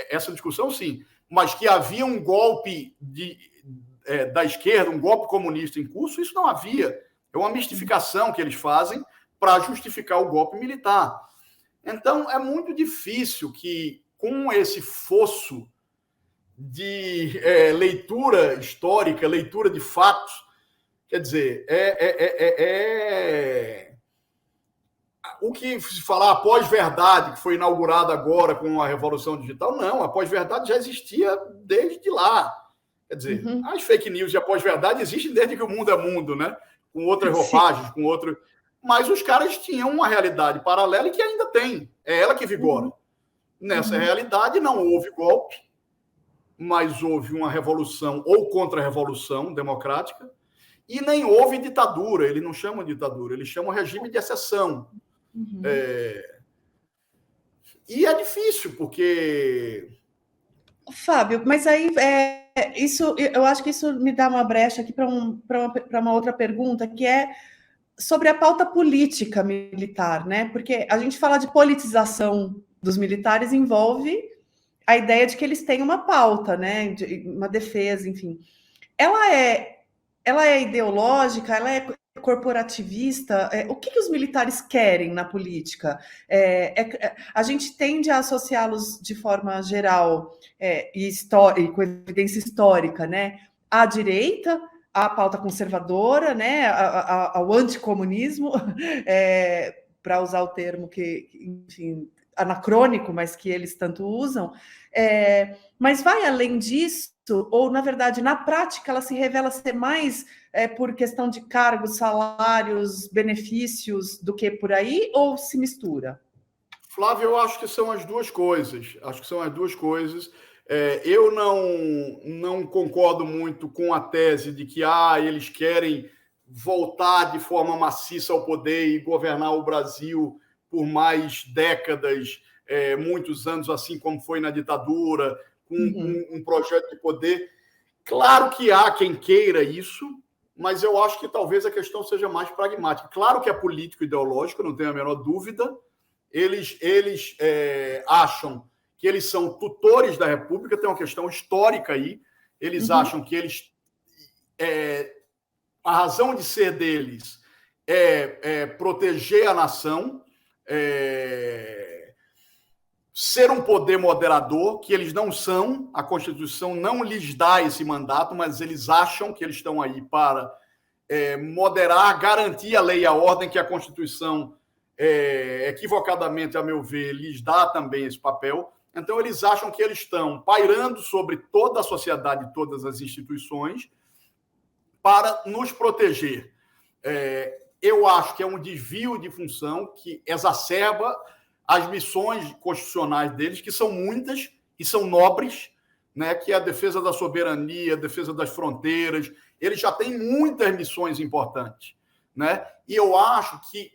[SPEAKER 2] Essa discussão, sim. Mas que havia um golpe da esquerda, um golpe comunista em curso, isso não havia. É uma mistificação que eles fazem para justificar o golpe militar. Então, é muito difícil que, com esse fosso de leitura histórica, leitura de fatos, quer dizer, o que se falar a pós-verdade, que foi inaugurada agora com a Revolução Digital, não, a pós-verdade já existia desde lá. Quer dizer, as fake news e a pós-verdade existem desde que o mundo é mundo, né? Com outras roupagens, com outro... Mas os caras tinham uma realidade paralela e que ainda tem. É ela que vigora. Nessa realidade não houve golpe, mas houve uma revolução ou contra-revolução democrática e nem houve ditadura. Eles não chamam de ditadura, eles chamam regime de exceção. E é difícil, porque...
[SPEAKER 1] Fábio, mas aí isso, eu acho que isso me dá uma brecha aqui para uma outra pergunta, que é sobre a pauta política militar, né? Porque a gente fala de politização dos militares envolve a ideia de que eles têm uma pauta, né? Uma defesa, enfim. Ela é ideológica, ela é corporativista. O que os militares querem na política? A gente tende a associá-los de forma geral e com evidência histórica, né? À direita, à pauta conservadora, né? Ao anticomunismo, para usar o termo que, enfim, anacrônico, mas que eles tanto usam. Mas vai além disso, ou, na verdade, na prática, ela se revela ser mais por questão de cargos, salários, benefícios, do que por aí, ou se mistura?
[SPEAKER 2] Flávio, eu acho que são as duas coisas. Eu não concordo muito com a tese de que eles querem voltar de forma maciça ao poder e governar o Brasil por mais décadas, muitos anos, assim como foi na ditadura, com um projeto de poder. Claro que há quem queira isso, mas eu acho que talvez a questão seja mais pragmática. Claro que é político-ideológico, não tenho a menor dúvida. Eles acham que eles são tutores da República, tem uma questão histórica aí. Eles acham que a razão de ser deles é proteger a nação, ser um poder moderador, que eles não são, a Constituição não lhes dá esse mandato, mas eles acham que eles estão aí para moderar, garantir a lei e a ordem, que a Constituição, equivocadamente, a meu ver, lhes dá também esse papel. Então, eles acham que eles estão pairando sobre toda a sociedade, todas as instituições, para nos proteger. Eu acho que é um desvio de função que exacerba as missões constitucionais deles, que são muitas e são nobres, né? Que é a defesa da soberania, a defesa das fronteiras. Eles já têm muitas missões importantes, né? E eu acho que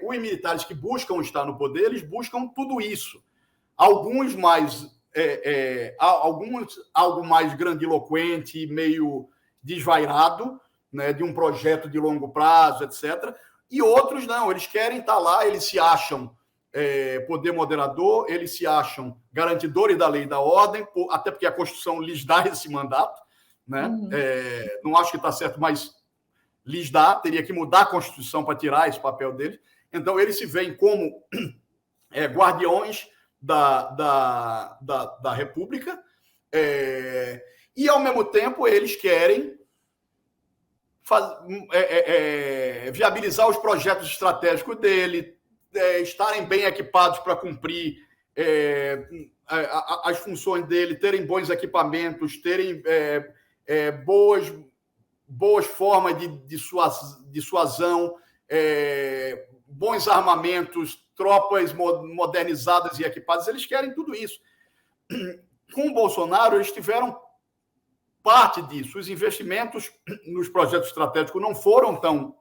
[SPEAKER 2] os militares que buscam estar no poder, eles buscam tudo isso. Alguns algo mais grandiloquente, meio desvairado, né? De um projeto de longo prazo, etc. E outros não, eles querem estar lá, eles se acham poder moderador, eles se acham garantidores da lei e da ordem, até porque a Constituição lhes dá esse mandato, né? Não acho que está certo, mas lhes dá, teria que mudar a Constituição para tirar esse papel deles. Então, eles se veem como guardiões da República, e, ao mesmo tempo, eles querem viabilizar os projetos estratégicos dele, estarem bem equipados para cumprir as funções dele, terem bons equipamentos, terem boas formas de dissuasão, bons armamentos, tropas modernizadas e equipadas. Eles querem tudo isso. Com o Bolsonaro, eles tiveram parte disso. Os investimentos nos projetos estratégicos não foram tão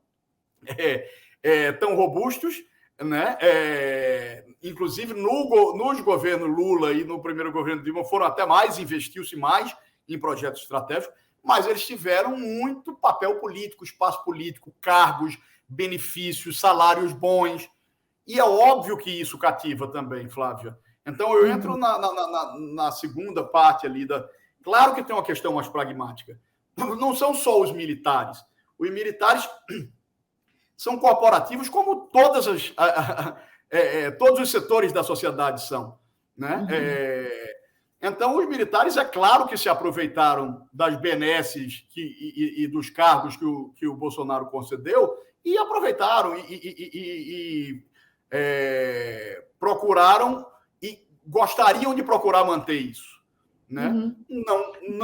[SPEAKER 2] robustos, né? Inclusive nos governos Lula e no primeiro governo Dilma foram até mais, investiu-se mais em projetos estratégicos, mas eles tiveram muito papel político, espaço político, cargos, benefícios, salários bons, e é óbvio que isso cativa também, Flávia. Então eu entro na segunda parte ali Claro que tem uma questão mais pragmática. Não são só os militares são corporativos como todos os setores da sociedade são. Né? Uhum. Então, os militares, é claro que se aproveitaram das benesses e dos cargos que o Bolsonaro concedeu, e aproveitaram e procuraram e gostariam de procurar manter isso. Né? Uhum.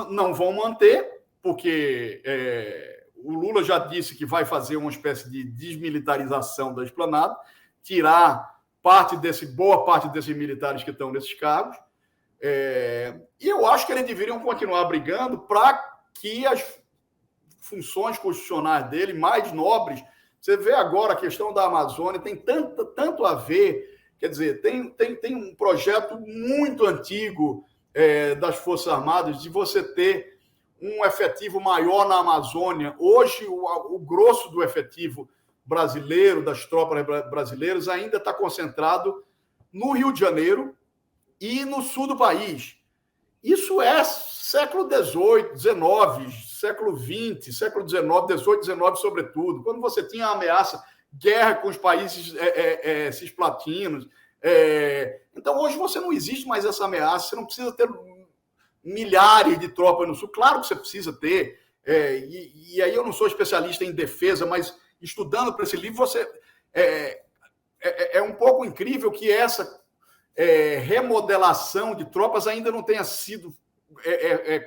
[SPEAKER 2] Não vão manter, porque o Lula já disse que vai fazer uma espécie de desmilitarização da Esplanada, tirar boa parte desses militares que estão nesses cargos. E eu acho que eles deveriam continuar brigando para que as funções constitucionais dele, mais nobres, você vê agora a questão da Amazônia, tem tanto a ver, quer dizer, tem um projeto muito antigo das Forças Armadas de você ter um efetivo maior na Amazônia. Hoje, o grosso do efetivo brasileiro, das tropas brasileiras, ainda está concentrado no Rio de Janeiro e no sul do país. Isso é século XVIII, XIX, século XX, século XIX, XVIII, XIX, sobretudo, quando você tinha a ameaça, guerra com os países cisplatinos. Então, hoje você não existe mais essa ameaça, você não precisa ter milhares de tropas no sul. Claro que você precisa ter, e aí eu não sou especialista em defesa, mas estudando para esse livro, é um pouco incrível que essa remodelação de tropas ainda não tenha sido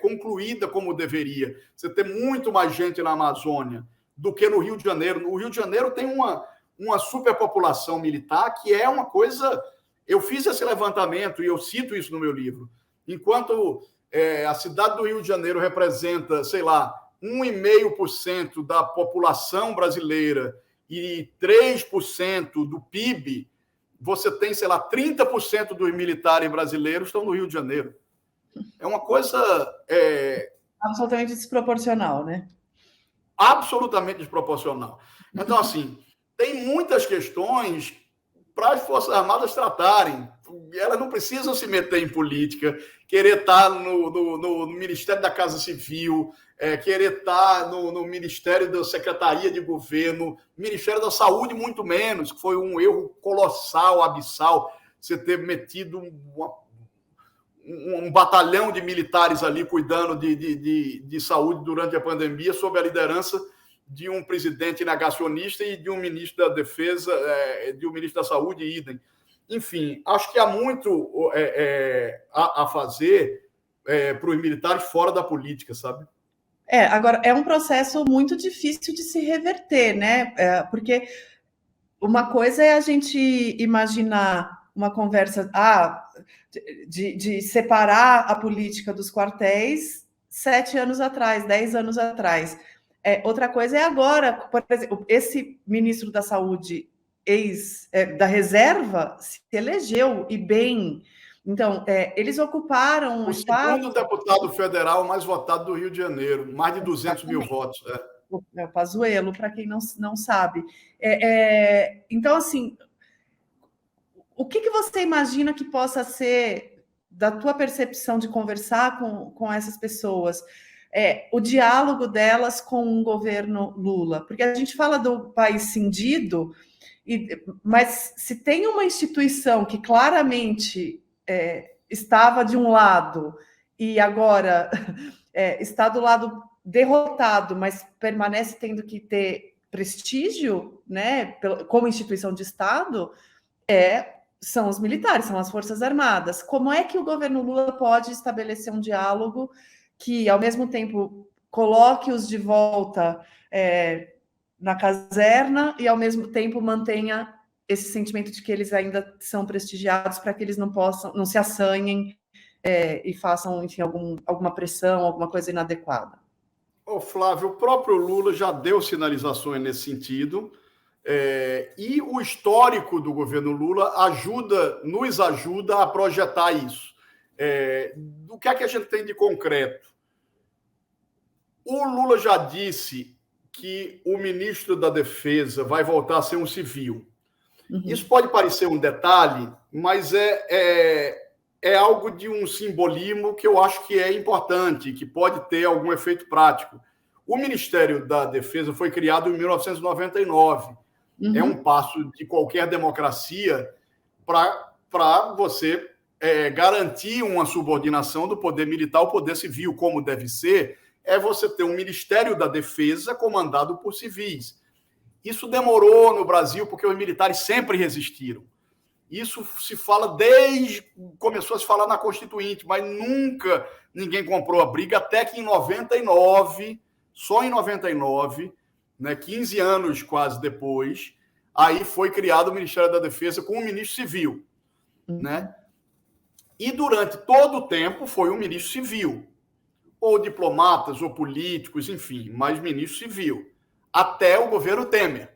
[SPEAKER 2] concluída como deveria. Você tem muito mais gente na Amazônia do que no Rio de Janeiro. No Rio de Janeiro tem uma superpopulação militar que é uma coisa... Eu fiz esse levantamento e eu cito isso no meu livro. Enquanto a cidade do Rio de Janeiro representa, sei lá, 1,5% da população brasileira e 3% do PIB, você tem, sei lá, 30% dos militares brasileiros estão no Rio de Janeiro. É uma coisa...
[SPEAKER 1] absolutamente desproporcional, né?
[SPEAKER 2] Absolutamente desproporcional. Então, assim, tem muitas questões para as Forças Armadas tratarem. Elas não precisam se meter em política, querer estar no Ministério da Casa Civil, querer estar no Ministério da Secretaria de Governo, Ministério da Saúde, muito menos, que foi um erro colossal, abissal, você ter metido um batalhão de militares ali cuidando de saúde durante a pandemia, sob a liderança de um presidente negacionista e de um ministro da Defesa, de um ministro da Saúde, idem. Enfim, acho que há muito a fazer para os militares fora da política, sabe?
[SPEAKER 1] Agora, é um processo muito difícil de se reverter, né? Porque uma coisa é a gente imaginar uma conversa de separar a política dos quartéis 7 anos atrás, 10 anos atrás. Outra coisa é agora, por exemplo, esse ministro da Saúde da reserva se elegeu, e bem. Então, eles ocuparam
[SPEAKER 2] o segundo deputado federal mais votado do Rio de Janeiro, mais de 200 mil votos.
[SPEAKER 1] O Pazuello, para quem não sabe. Então, assim, o que você imagina que possa ser, da tua percepção de conversar com essas pessoas, o diálogo delas com o governo Lula? Porque a gente fala do país cindido, mas se tem uma instituição que claramente estava de um lado e agora está do lado derrotado, mas permanece tendo que ter prestígio, né, como instituição de Estado, são os militares, são as Forças Armadas. Como é que o governo Lula pode estabelecer um diálogo que, ao mesmo tempo, coloque-os de volta na caserna e, ao mesmo tempo, mantenha esse sentimento de que eles ainda são prestigiados, para que eles não se assanhem e façam, enfim, alguma pressão, alguma coisa inadequada?
[SPEAKER 2] Flávio, o próprio Lula já deu sinalizações nesse sentido, e o histórico do governo Lula nos ajuda a projetar isso. Do que é que a gente tem de concreto? O Lula já disse que o ministro da Defesa vai voltar a ser um civil. Uhum. Isso pode parecer um detalhe, mas é algo de um simbolismo que eu acho que é importante, que pode ter algum efeito prático. O Ministério da Defesa foi criado em 1999. é um passo de qualquer democracia para você garantir uma subordinação do poder militar ao poder civil, como deve ser, é você ter um Ministério da Defesa comandado por civis. Isso demorou no Brasil, porque os militares sempre resistiram. Isso se fala começou a se falar na Constituinte, mas nunca ninguém comprou a briga, até que em 99, só em 99, né, 15 anos quase depois, aí foi criado o Ministério da Defesa com um ministro civil, né? E durante todo o tempo foi um ministro civil, ou diplomatas, ou políticos, enfim, mas ministro civil, até o governo Temer.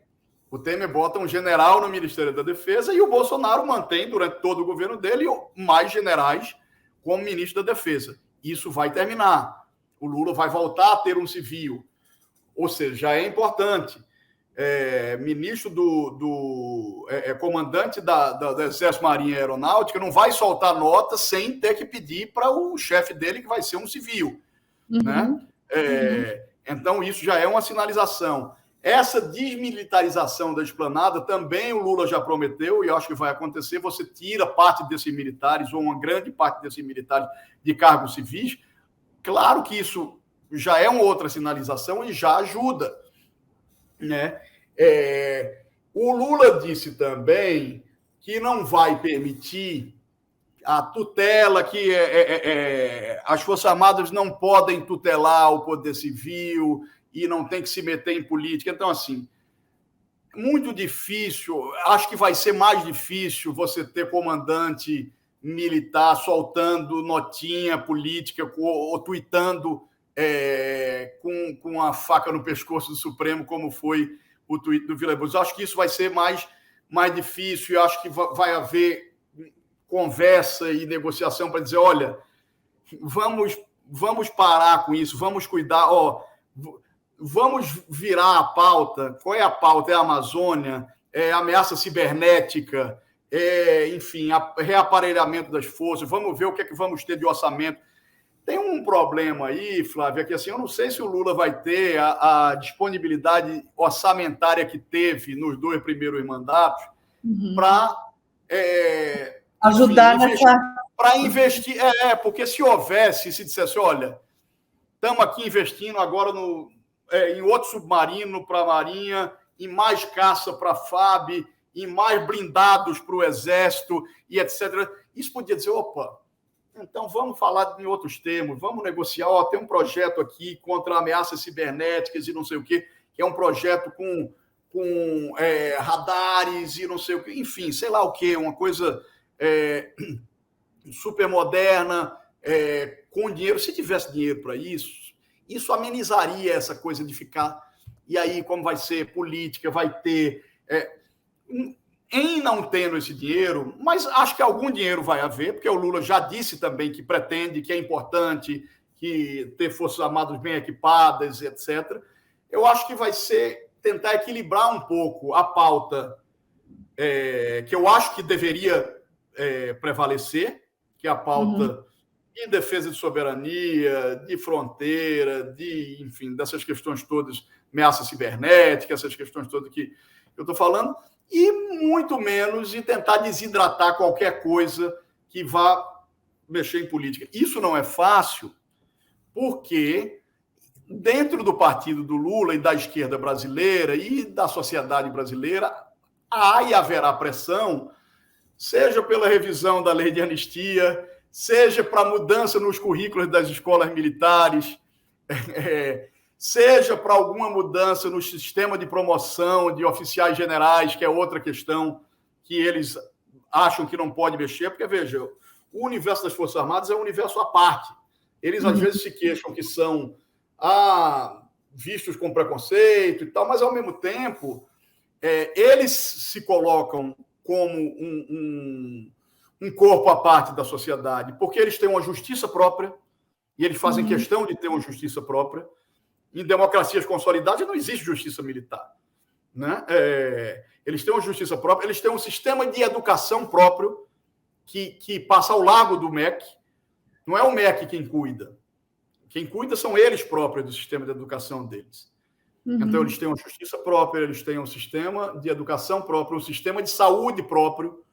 [SPEAKER 2] O Temer bota um general no Ministério da Defesa e o Bolsonaro mantém, durante todo o governo dele, mais generais como ministro da Defesa. Isso vai terminar. O Lula vai voltar a ter um civil. Ou seja, já é importante. Ministro comandante do Exército, Marinha e Aeronáutica não vai soltar nota sem ter que pedir para o chefe dele, que vai ser um civil. Né? Então, isso já é uma sinalização. Essa desmilitarização da esplanada também o Lula já prometeu, e eu acho que vai acontecer. Você tira parte desses militares, ou uma grande parte desses militares, de cargos civis. Claro que isso já é uma outra sinalização e já ajuda. Né? O Lula disse também que não vai permitir a tutela, que as Forças Armadas não podem tutelar o poder civil e não tem que se meter em política. Então, assim, muito difícil, acho que vai ser mais difícil você ter comandante militar soltando notinha política ou tuitando com a faca no pescoço do Supremo, como foi o tuit do Vilas Boas. Acho que isso vai ser mais difícil, eu acho que vai haver conversa e negociação para dizer, olha, vamos parar com isso, vamos cuidar, vamos virar a pauta. Qual é a pauta? É a Amazônia, é a ameaça cibernética, enfim, reaparelhamento das forças, vamos ver o que é que vamos ter de orçamento. Tem um problema aí, Flávia, que assim, eu não sei se o Lula vai ter a disponibilidade orçamentária que teve nos 2 primeiros mandatos para
[SPEAKER 1] ajudar nessa...
[SPEAKER 2] Para investir. Porque se houvesse, se dissesse, olha, estamos aqui investindo agora em outro submarino para a Marinha, em mais caça para a FAB, em mais blindados para o Exército e etc. Isso podia dizer, opa, então vamos falar em outros termos, vamos negociar, tem um projeto aqui contra ameaças cibernéticas e não sei o quê, que é um projeto com radares e não sei o quê, enfim, sei lá o quê, uma coisa super moderna, com dinheiro. Se tivesse dinheiro para isso amenizaria essa coisa de ficar. E aí, como vai ser política, vai ter. Em não tendo esse dinheiro, mas acho que algum dinheiro vai haver, porque o Lula já disse também que pretende, que é importante que ter Forças Armadas bem equipadas, etc. Eu acho que vai ser tentar equilibrar um pouco a pauta que eu acho que deveria prevalecer, que é a pauta de defesa de soberania, de fronteira, enfim, dessas questões todas, ameaça cibernética, essas questões todas que eu estou falando, e muito menos de tentar desidratar qualquer coisa que vá mexer em política. Isso não é fácil, porque dentro do partido do Lula e da esquerda brasileira e da sociedade brasileira, há e haverá pressão, seja pela revisão da lei de anistia, seja para mudança nos currículos das escolas militares, seja para alguma mudança no sistema de promoção de oficiais generais, que é outra questão que eles acham que não pode mexer, porque, veja, o universo das Forças Armadas é um universo à parte. Eles, às vezes, se queixam que são vistos com preconceito e tal, mas, ao mesmo tempo, eles se colocam como um corpo à parte da sociedade, porque eles têm uma justiça própria, e eles fazem questão de ter uma justiça própria. Em democracias consolidadas não existe justiça militar. Né? Eles têm uma justiça própria, eles têm um sistema de educação próprio que passa ao largo do MEC. Não é o MEC quem cuida. Quem cuida são eles próprios do sistema de educação deles. Então, eles têm uma justiça própria, eles têm um sistema de educação próprio, um sistema de saúde próprio,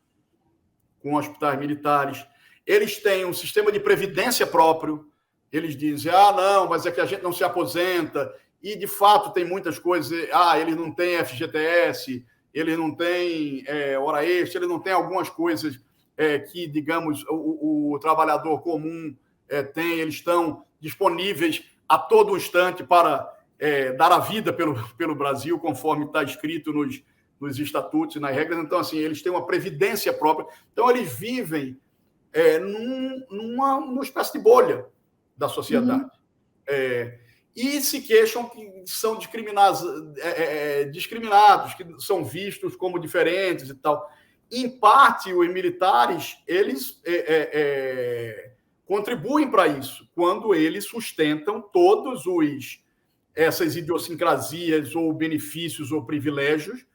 [SPEAKER 2] com hospitais militares. Eles têm um sistema de previdência próprio. Eles dizem, não, mas é que a gente não se aposenta. E, de fato, tem muitas coisas. Eles não têm FGTS, eles não têm hora extra, eles não têm algumas coisas que, digamos, o trabalhador comum tem. Eles estão disponíveis a todo instante para dar a vida pelo Brasil, conforme está escrito nos estatutos e nas regras. Então, assim, eles têm uma previdência própria. Então, eles vivem numa espécie de bolha da sociedade. E se queixam que são discriminados, que são vistos como diferentes e tal. Em parte, os militares, eles contribuem para isso, quando eles sustentam todos essas idiosincrasias ou benefícios ou privilégios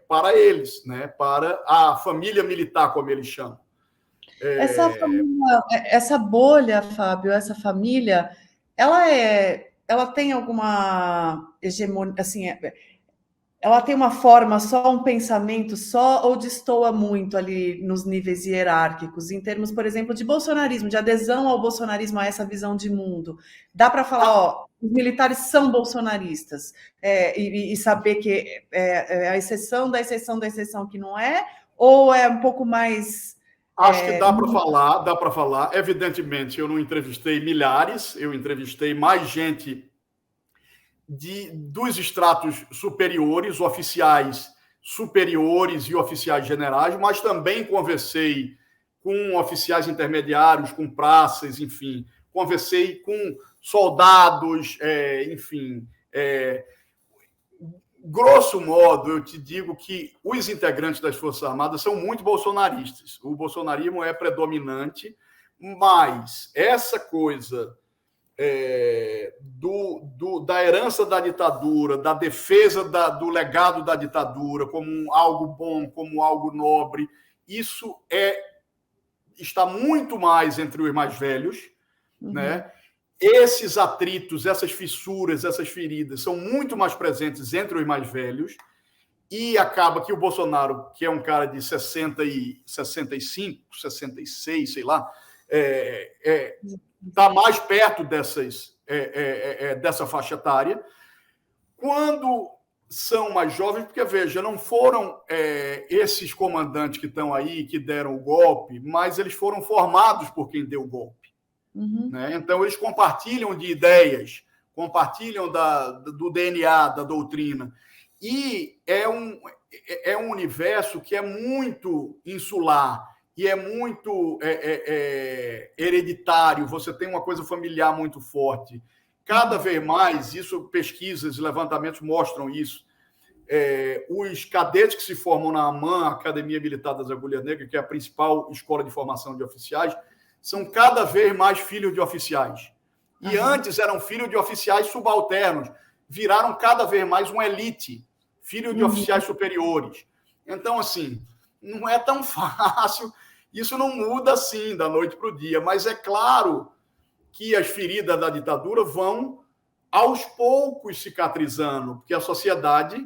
[SPEAKER 2] para eles, né? Para a família militar, como eles chamam.
[SPEAKER 1] Essa bolha, Fábio, essa família, ela tem alguma hegemonia, assim, ela tem uma forma só, um pensamento só, ou destoa muito ali nos níveis hierárquicos, em termos, por exemplo, de bolsonarismo, de adesão ao bolsonarismo, a essa visão de mundo? Dá para falar, os militares são bolsonaristas, e saber que é a exceção da exceção da exceção que não é, ou é um pouco mais...
[SPEAKER 2] Acho que dá para falar. Evidentemente, eu não entrevistei milhares, eu entrevistei mais gente dos estratos superiores, oficiais superiores e oficiais generais, mas também conversei com oficiais intermediários, com praças, enfim, conversei com soldados, enfim. Grosso modo, eu te digo que os integrantes das Forças Armadas são muito bolsonaristas. O bolsonarismo é predominante, mas essa coisa da herança da ditadura, da defesa do legado da ditadura como algo bom, como algo nobre, isso está muito mais entre os mais velhos, né? Esses atritos, essas fissuras, essas feridas são muito mais presentes entre os mais velhos, e acaba que o Bolsonaro, que é um cara de 65, 66, sei lá, está mais perto dessa faixa etária. Quando são mais jovens, porque, veja, não foram esses comandantes que estão aí, que deram o golpe, mas eles foram formados por quem deu o golpe. Né? Então, eles compartilham de ideias, compartilham do DNA, da doutrina. E é um universo que é muito insular e é muito hereditário. Você tem uma coisa familiar muito forte. Cada vez mais, isso, pesquisas e levantamentos mostram isso. Os cadetes que se formam na AMAN, Academia Militar das Agulhas Negras, que é a principal escola de formação de oficiais, são cada vez mais filhos de oficiais. E antes eram filhos de oficiais subalternos, viraram cada vez mais uma elite, filhos de oficiais superiores. Então, assim, não é tão fácil, isso não muda assim da noite para o dia, mas é claro que as feridas da ditadura vão aos poucos cicatrizando, porque a sociedade,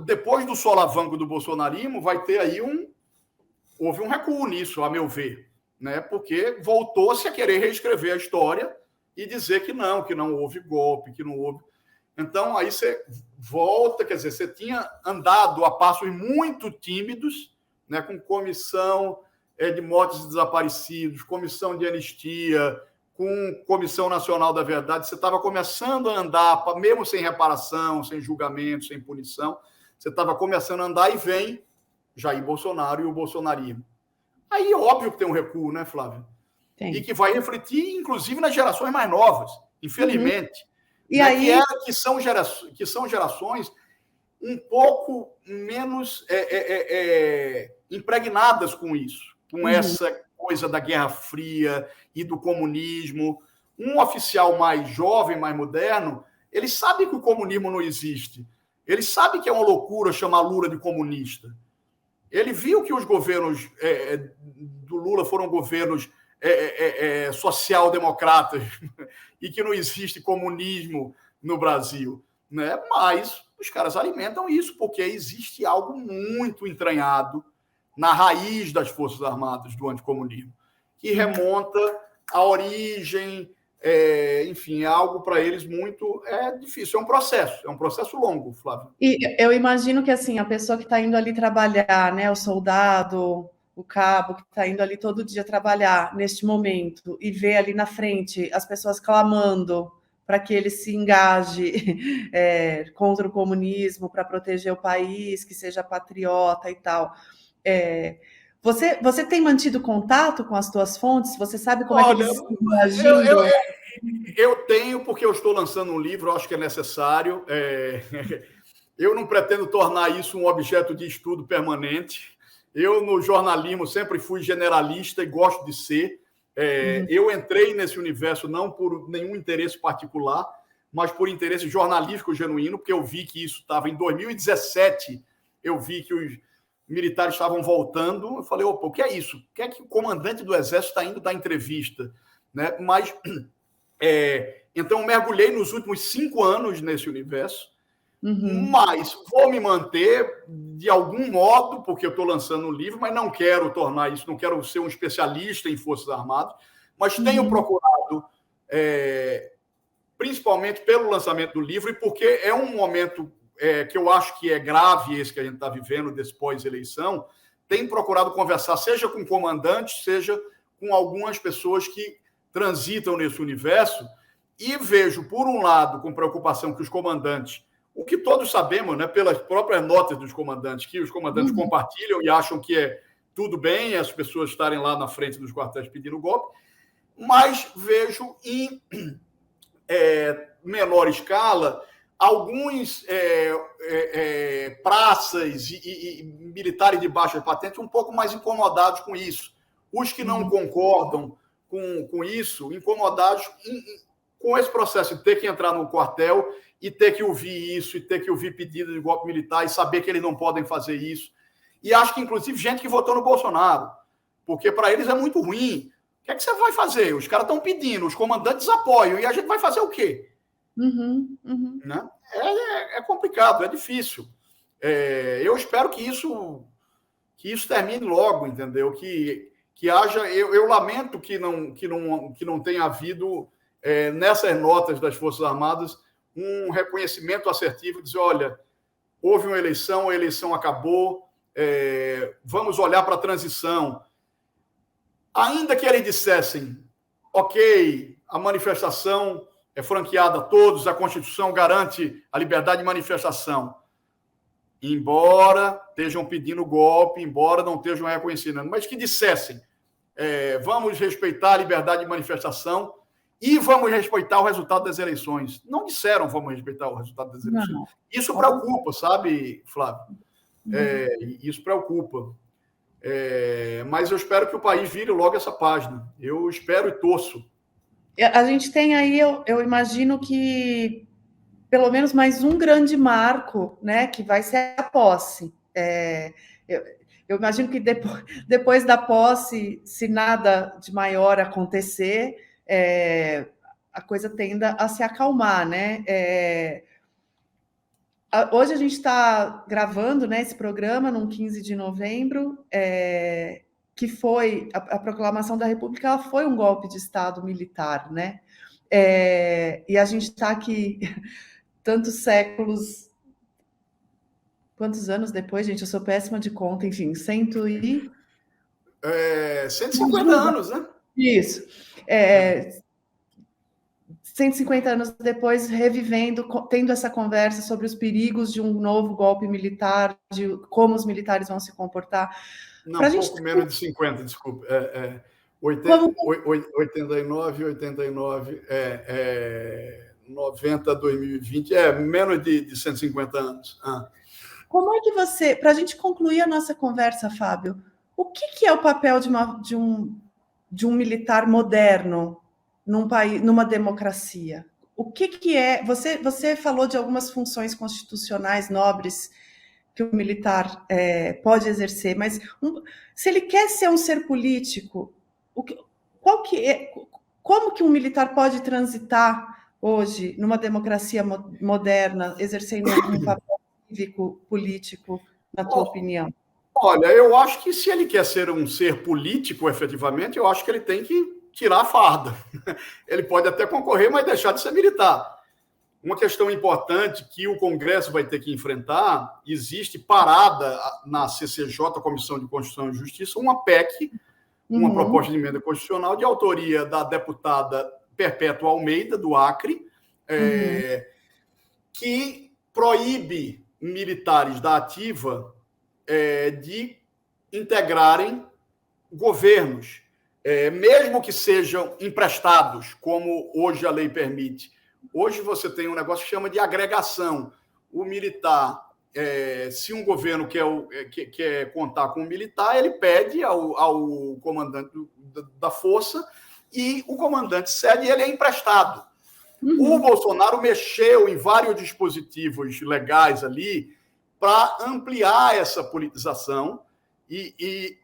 [SPEAKER 2] depois do solavanco do bolsonarismo, vai ter aí houve um recuo nisso, a meu ver, né? Porque voltou-se a querer reescrever a história e dizer que não houve golpe, que não houve... Então, aí você volta, quer dizer, você tinha andado a passos muito tímidos, né, com comissão de mortes e desaparecidos, comissão de anistia, com Comissão Nacional da Verdade, você estava começando a andar, mesmo sem reparação, sem julgamento, sem punição, você estava começando a andar e vem Jair Bolsonaro e o bolsonarismo. Aí, óbvio que tem um recuo, né, Flávio? Tem. E que vai refletir, inclusive, nas gerações mais novas, infelizmente.
[SPEAKER 1] E né, aí...
[SPEAKER 2] que são gerações um pouco menos impregnadas com isso, com essa coisa da Guerra Fria e do comunismo. Um oficial mais jovem, mais moderno, ele sabe que o comunismo não existe. Ele sabe que é uma loucura chamar Lula de comunista. Ele viu que os governos do Lula foram governos social-democratas e que não existe comunismo no Brasil, né? Mas os caras alimentam isso porque existe algo muito entranhado na raiz das Forças Armadas do anticomunismo, que remonta à origem, enfim, é algo para eles muito difícil. É um processo longo, Flávio.
[SPEAKER 1] E eu imagino que assim, a pessoa que está indo ali trabalhar, né, o soldado, o cabo que está indo ali todo dia trabalhar neste momento e vê ali na frente as pessoas clamando para que ele se engaje contra o comunismo, para proteger o país, que seja patriota e tal. Você tem mantido contato com as tuas fontes? Você sabe como é que eles estão reagindo?
[SPEAKER 2] Eu tenho, porque eu estou lançando um livro, acho que é necessário. Eu não pretendo tornar isso um objeto de estudo permanente. Eu, no jornalismo, sempre fui generalista e gosto de ser. Eu entrei nesse universo não por nenhum interesse particular, mas por interesse jornalístico genuíno, porque eu vi que isso estava em 2017, eu vi que os militares estavam voltando. Eu falei, opa, o que é isso? O que é que o comandante do Exército está indo dar entrevista? Né? Mas, então, mergulhei nos últimos 5 anos nesse universo, mas vou me manter de algum modo, porque eu estou lançando um livro, mas não quero tornar isso, não quero ser um especialista em Forças Armadas, mas tenho procurado, principalmente pelo lançamento do livro, e porque é um momento que eu acho que é grave esse que a gente está vivendo, desse pós-eleição, tenho procurado conversar, seja com comandantes, seja com algumas pessoas que transitam nesse universo, e vejo, por um lado, com preocupação que os comandantes, o que todos sabemos, né, pelas próprias notas dos comandantes, que os comandantes compartilham e acham que é tudo bem as pessoas estarem lá na frente dos quartéis pedindo golpe, mas vejo em menor escala alguns praças e militares de baixa patente um pouco mais incomodados com isso. Os que não concordam com isso, incomodados com esse processo de ter que entrar no quartel e ter que ouvir isso, e ter que ouvir pedido de golpe militar e saber que eles não podem fazer isso. E acho que, inclusive, gente que votou no Bolsonaro, porque para eles é muito ruim. O que é que você vai fazer? Os caras estão pedindo, os comandantes apoiam, e a gente vai fazer o quê? Né? É complicado, é difícil. Eu espero que isso termine logo, entendeu? Que haja... Eu lamento que não tenha havido, nessas notas das Forças Armadas, um reconhecimento assertivo, dizer, olha, houve uma eleição, a eleição acabou, vamos olhar para a transição. Ainda que eles dissessem, ok, a manifestação é franqueada a todos, a Constituição garante a liberdade de manifestação, embora estejam pedindo golpe, embora não estejam reconhecendo, mas que dissessem, vamos respeitar a liberdade de manifestação e vamos respeitar o resultado das eleições. Não disseram vamos respeitar o resultado das eleições. Não. Isso preocupa, sabe, Flávio? Isso preocupa. Mas eu espero que o país vire logo essa página. Eu espero e torço.
[SPEAKER 1] A gente tem aí, eu imagino que pelo menos mais um grande marco, né, que vai ser a posse. Eu imagino que depois da posse, se nada de maior acontecer, a coisa tenda a se acalmar, né? Hoje a gente está gravando, né, esse programa num 15 de novembro, que foi a proclamação da República, ela foi um golpe de Estado militar, né? E a gente está aqui tantos séculos. Quantos anos depois, gente? Eu sou péssima de conta, enfim, 150
[SPEAKER 2] anos, né?
[SPEAKER 1] Isso. 150 anos depois, revivendo, tendo essa conversa sobre os perigos de um novo golpe militar, de como os militares vão se comportar.
[SPEAKER 2] Não, um pouco menos de 50, desculpa. 89, 90, 2020, menos de 150 anos.
[SPEAKER 1] Como é que você, para a gente concluir a nossa conversa, Fábio, o que é o papel de um militar moderno num país, numa democracia? O que é? Você falou de algumas funções constitucionais nobres que o militar pode exercer, mas se ele quer ser um ser político, como que um militar pode transitar hoje, numa democracia moderna, exercendo algum papel cívico, político, na tua opinião?
[SPEAKER 2] Olha, eu acho que se ele quer ser um ser político, efetivamente, eu acho que ele tem que tirar a farda. Ele pode até concorrer, mas deixar de ser militar. Uma questão importante que o Congresso vai ter que enfrentar, existe parada na CCJ, Comissão de Constituição e Justiça, uma PEC, uma proposta de emenda constitucional de autoria da deputada Perpétua Almeida, do Acre, que proíbe militares da ativa de integrarem governos, mesmo que sejam emprestados, como hoje a lei permite. Hoje você tem um negócio que chama de agregação. O militar, se um governo quer contar com um militar, ele pede ao comandante da força e o comandante cede e ele é emprestado. O Bolsonaro mexeu em vários dispositivos legais ali para ampliar essa politização e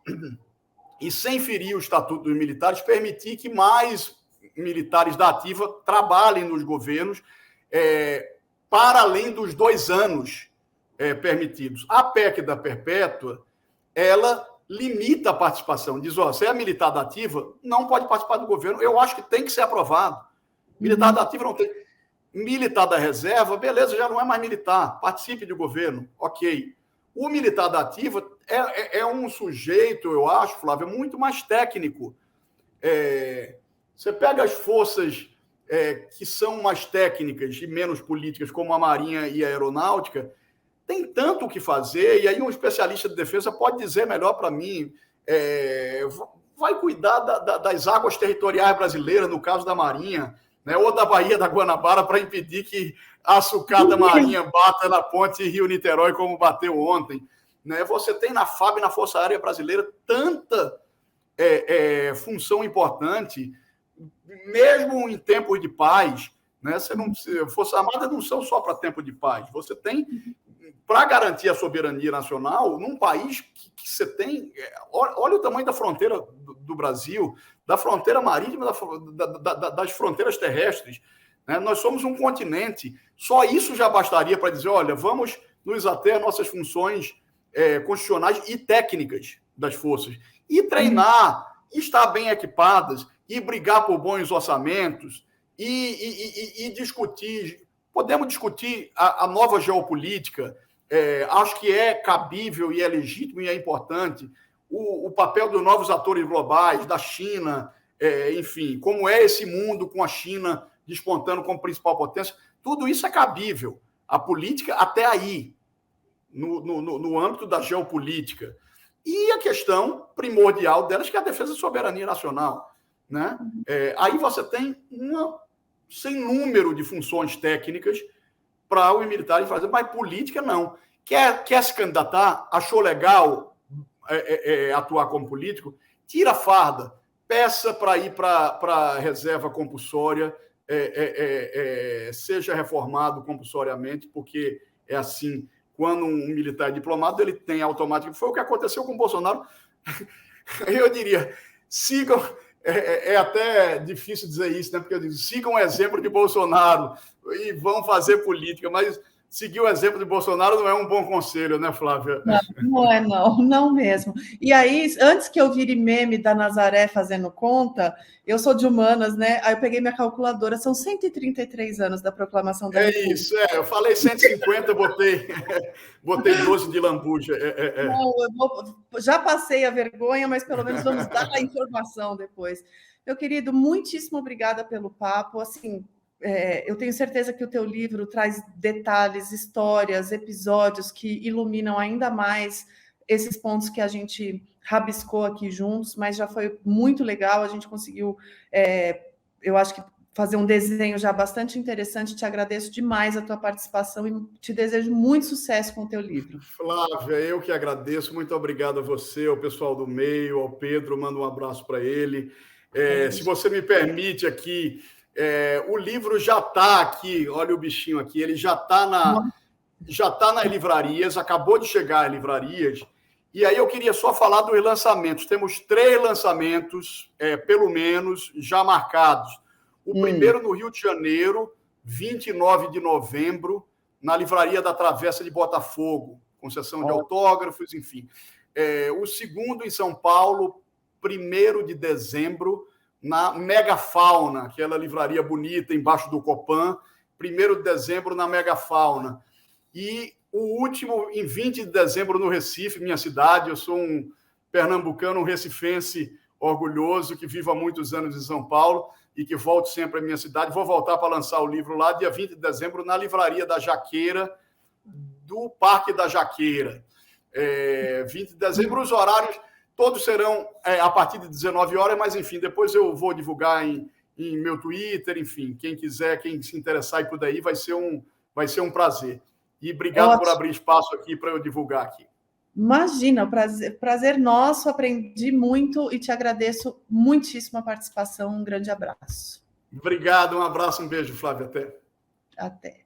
[SPEAKER 2] sem ferir o Estatuto dos Militares, permitir que mais militares da ativa trabalhem nos governos para além dos 2 anos permitidos. A PEC da Perpétua, ela limita a participação. Diz, se é militar da ativa, não pode participar do governo. Eu acho que tem que ser aprovado. Militar da ativa não tem. Militar da reserva, beleza, já não é mais militar. Participe do governo, ok. O militar da ativa é um sujeito, eu acho, Flávio, muito mais técnico. Você pega as forças que são mais técnicas e menos políticas, como a Marinha e a Aeronáutica, tem tanto o que fazer, e aí um especialista de defesa pode dizer melhor para mim, vai cuidar das águas territoriais brasileiras, no caso da Marinha, né, ou da Baía da Guanabara, para impedir que a sucata marinha bata na ponte Rio-Niterói, como bateu ontem. Né? Você tem na FAB, na Força Aérea Brasileira, tanta função importante, mesmo em tempos de paz. Né? Forças Armadas não são só para tempo de paz. Você tem, para garantir a soberania nacional, num país que você tem... Olha o tamanho da fronteira do Brasil, da fronteira marítima, das fronteiras terrestres. Né? Nós somos um continente. Só isso já bastaria para dizer, olha, vamos nos ater às nossas funções constitucionais e técnicas das forças. E treinar, estar bem equipadas, e brigar por bons orçamentos, e discutir. Podemos discutir a nova geopolítica. Acho que é cabível e é legítimo e é importante o papel dos novos atores globais, da China, enfim, como é esse mundo com a China despontando como principal potência. Tudo isso é cabível. A política até aí, no âmbito da geopolítica. E a questão primordial delas, que é a defesa da soberania nacional. Né? Aí você tem sem número de funções técnicas para os militares fazer, mas política não. Quer se candidatar? Achou legal atuar como político? Tira a farda, peça para ir para a reserva compulsória, seja reformado compulsoriamente, porque é assim, quando um militar é diplomado, ele tem automático. Foi o que aconteceu com o Bolsonaro. Eu diria, sigam... É até difícil dizer isso, né? Porque eu digo, sigam o exemplo de Bolsonaro e vão fazer política, mas seguir o exemplo de Bolsonaro não é um bom conselho, né, Flávia?
[SPEAKER 1] Não mesmo. E aí, antes que eu vire meme da Nazaré fazendo conta, eu sou de humanas, né? Aí eu peguei minha calculadora, são 133 anos da proclamação da República.
[SPEAKER 2] Isso, eu falei 150, botei 12 de lambuja.
[SPEAKER 1] Não, já passei a vergonha, mas pelo menos vamos dar a informação depois. Meu querido, muitíssimo obrigada pelo papo, assim... eu tenho certeza que o teu livro traz detalhes, histórias, episódios que iluminam ainda mais esses pontos que a gente rabiscou aqui juntos, mas já foi muito legal, a gente conseguiu, eu acho que fazer um desenho já bastante interessante. Te agradeço demais a tua participação e te desejo muito sucesso com o teu livro.
[SPEAKER 2] Flávia, eu que agradeço, muito obrigado a você, ao pessoal do meio, ao Pedro, mando um abraço para ele. Se você me permite aqui, o livro já está aqui, olha o bichinho aqui, ele já está nas livrarias, acabou de chegar às livrarias, e aí eu queria só falar dos lançamentos. Temos 3 lançamentos, pelo menos, já marcados. O primeiro no Rio de Janeiro, 29 de novembro, na Livraria da Travessa de Botafogo, com sessão de autógrafos, enfim. O segundo em São Paulo, 1º de dezembro, na Megafauna, aquela livraria bonita embaixo do Copan, 1º de dezembro na Megafauna. E o último, em 20 de dezembro, no Recife, minha cidade. Eu sou um pernambucano, um recifense orgulhoso, que vive há muitos anos em São Paulo e que volto sempre à minha cidade. Vou voltar para lançar o livro lá, dia 20 de dezembro, na Livraria da Jaqueira, do Parque da Jaqueira. 20 de dezembro, os horários todos serão a partir de 19 horas, mas, enfim, depois eu vou divulgar em meu Twitter, enfim, quem quiser, quem se interessar e puder ir, vai ser um prazer. E obrigado por abrir espaço aqui para eu divulgar aqui.
[SPEAKER 1] Imagina, prazer nosso, aprendi muito e te agradeço muitíssimo a participação. Um grande abraço.
[SPEAKER 2] Obrigado, um abraço, um beijo, Flávia, até.
[SPEAKER 1] Até.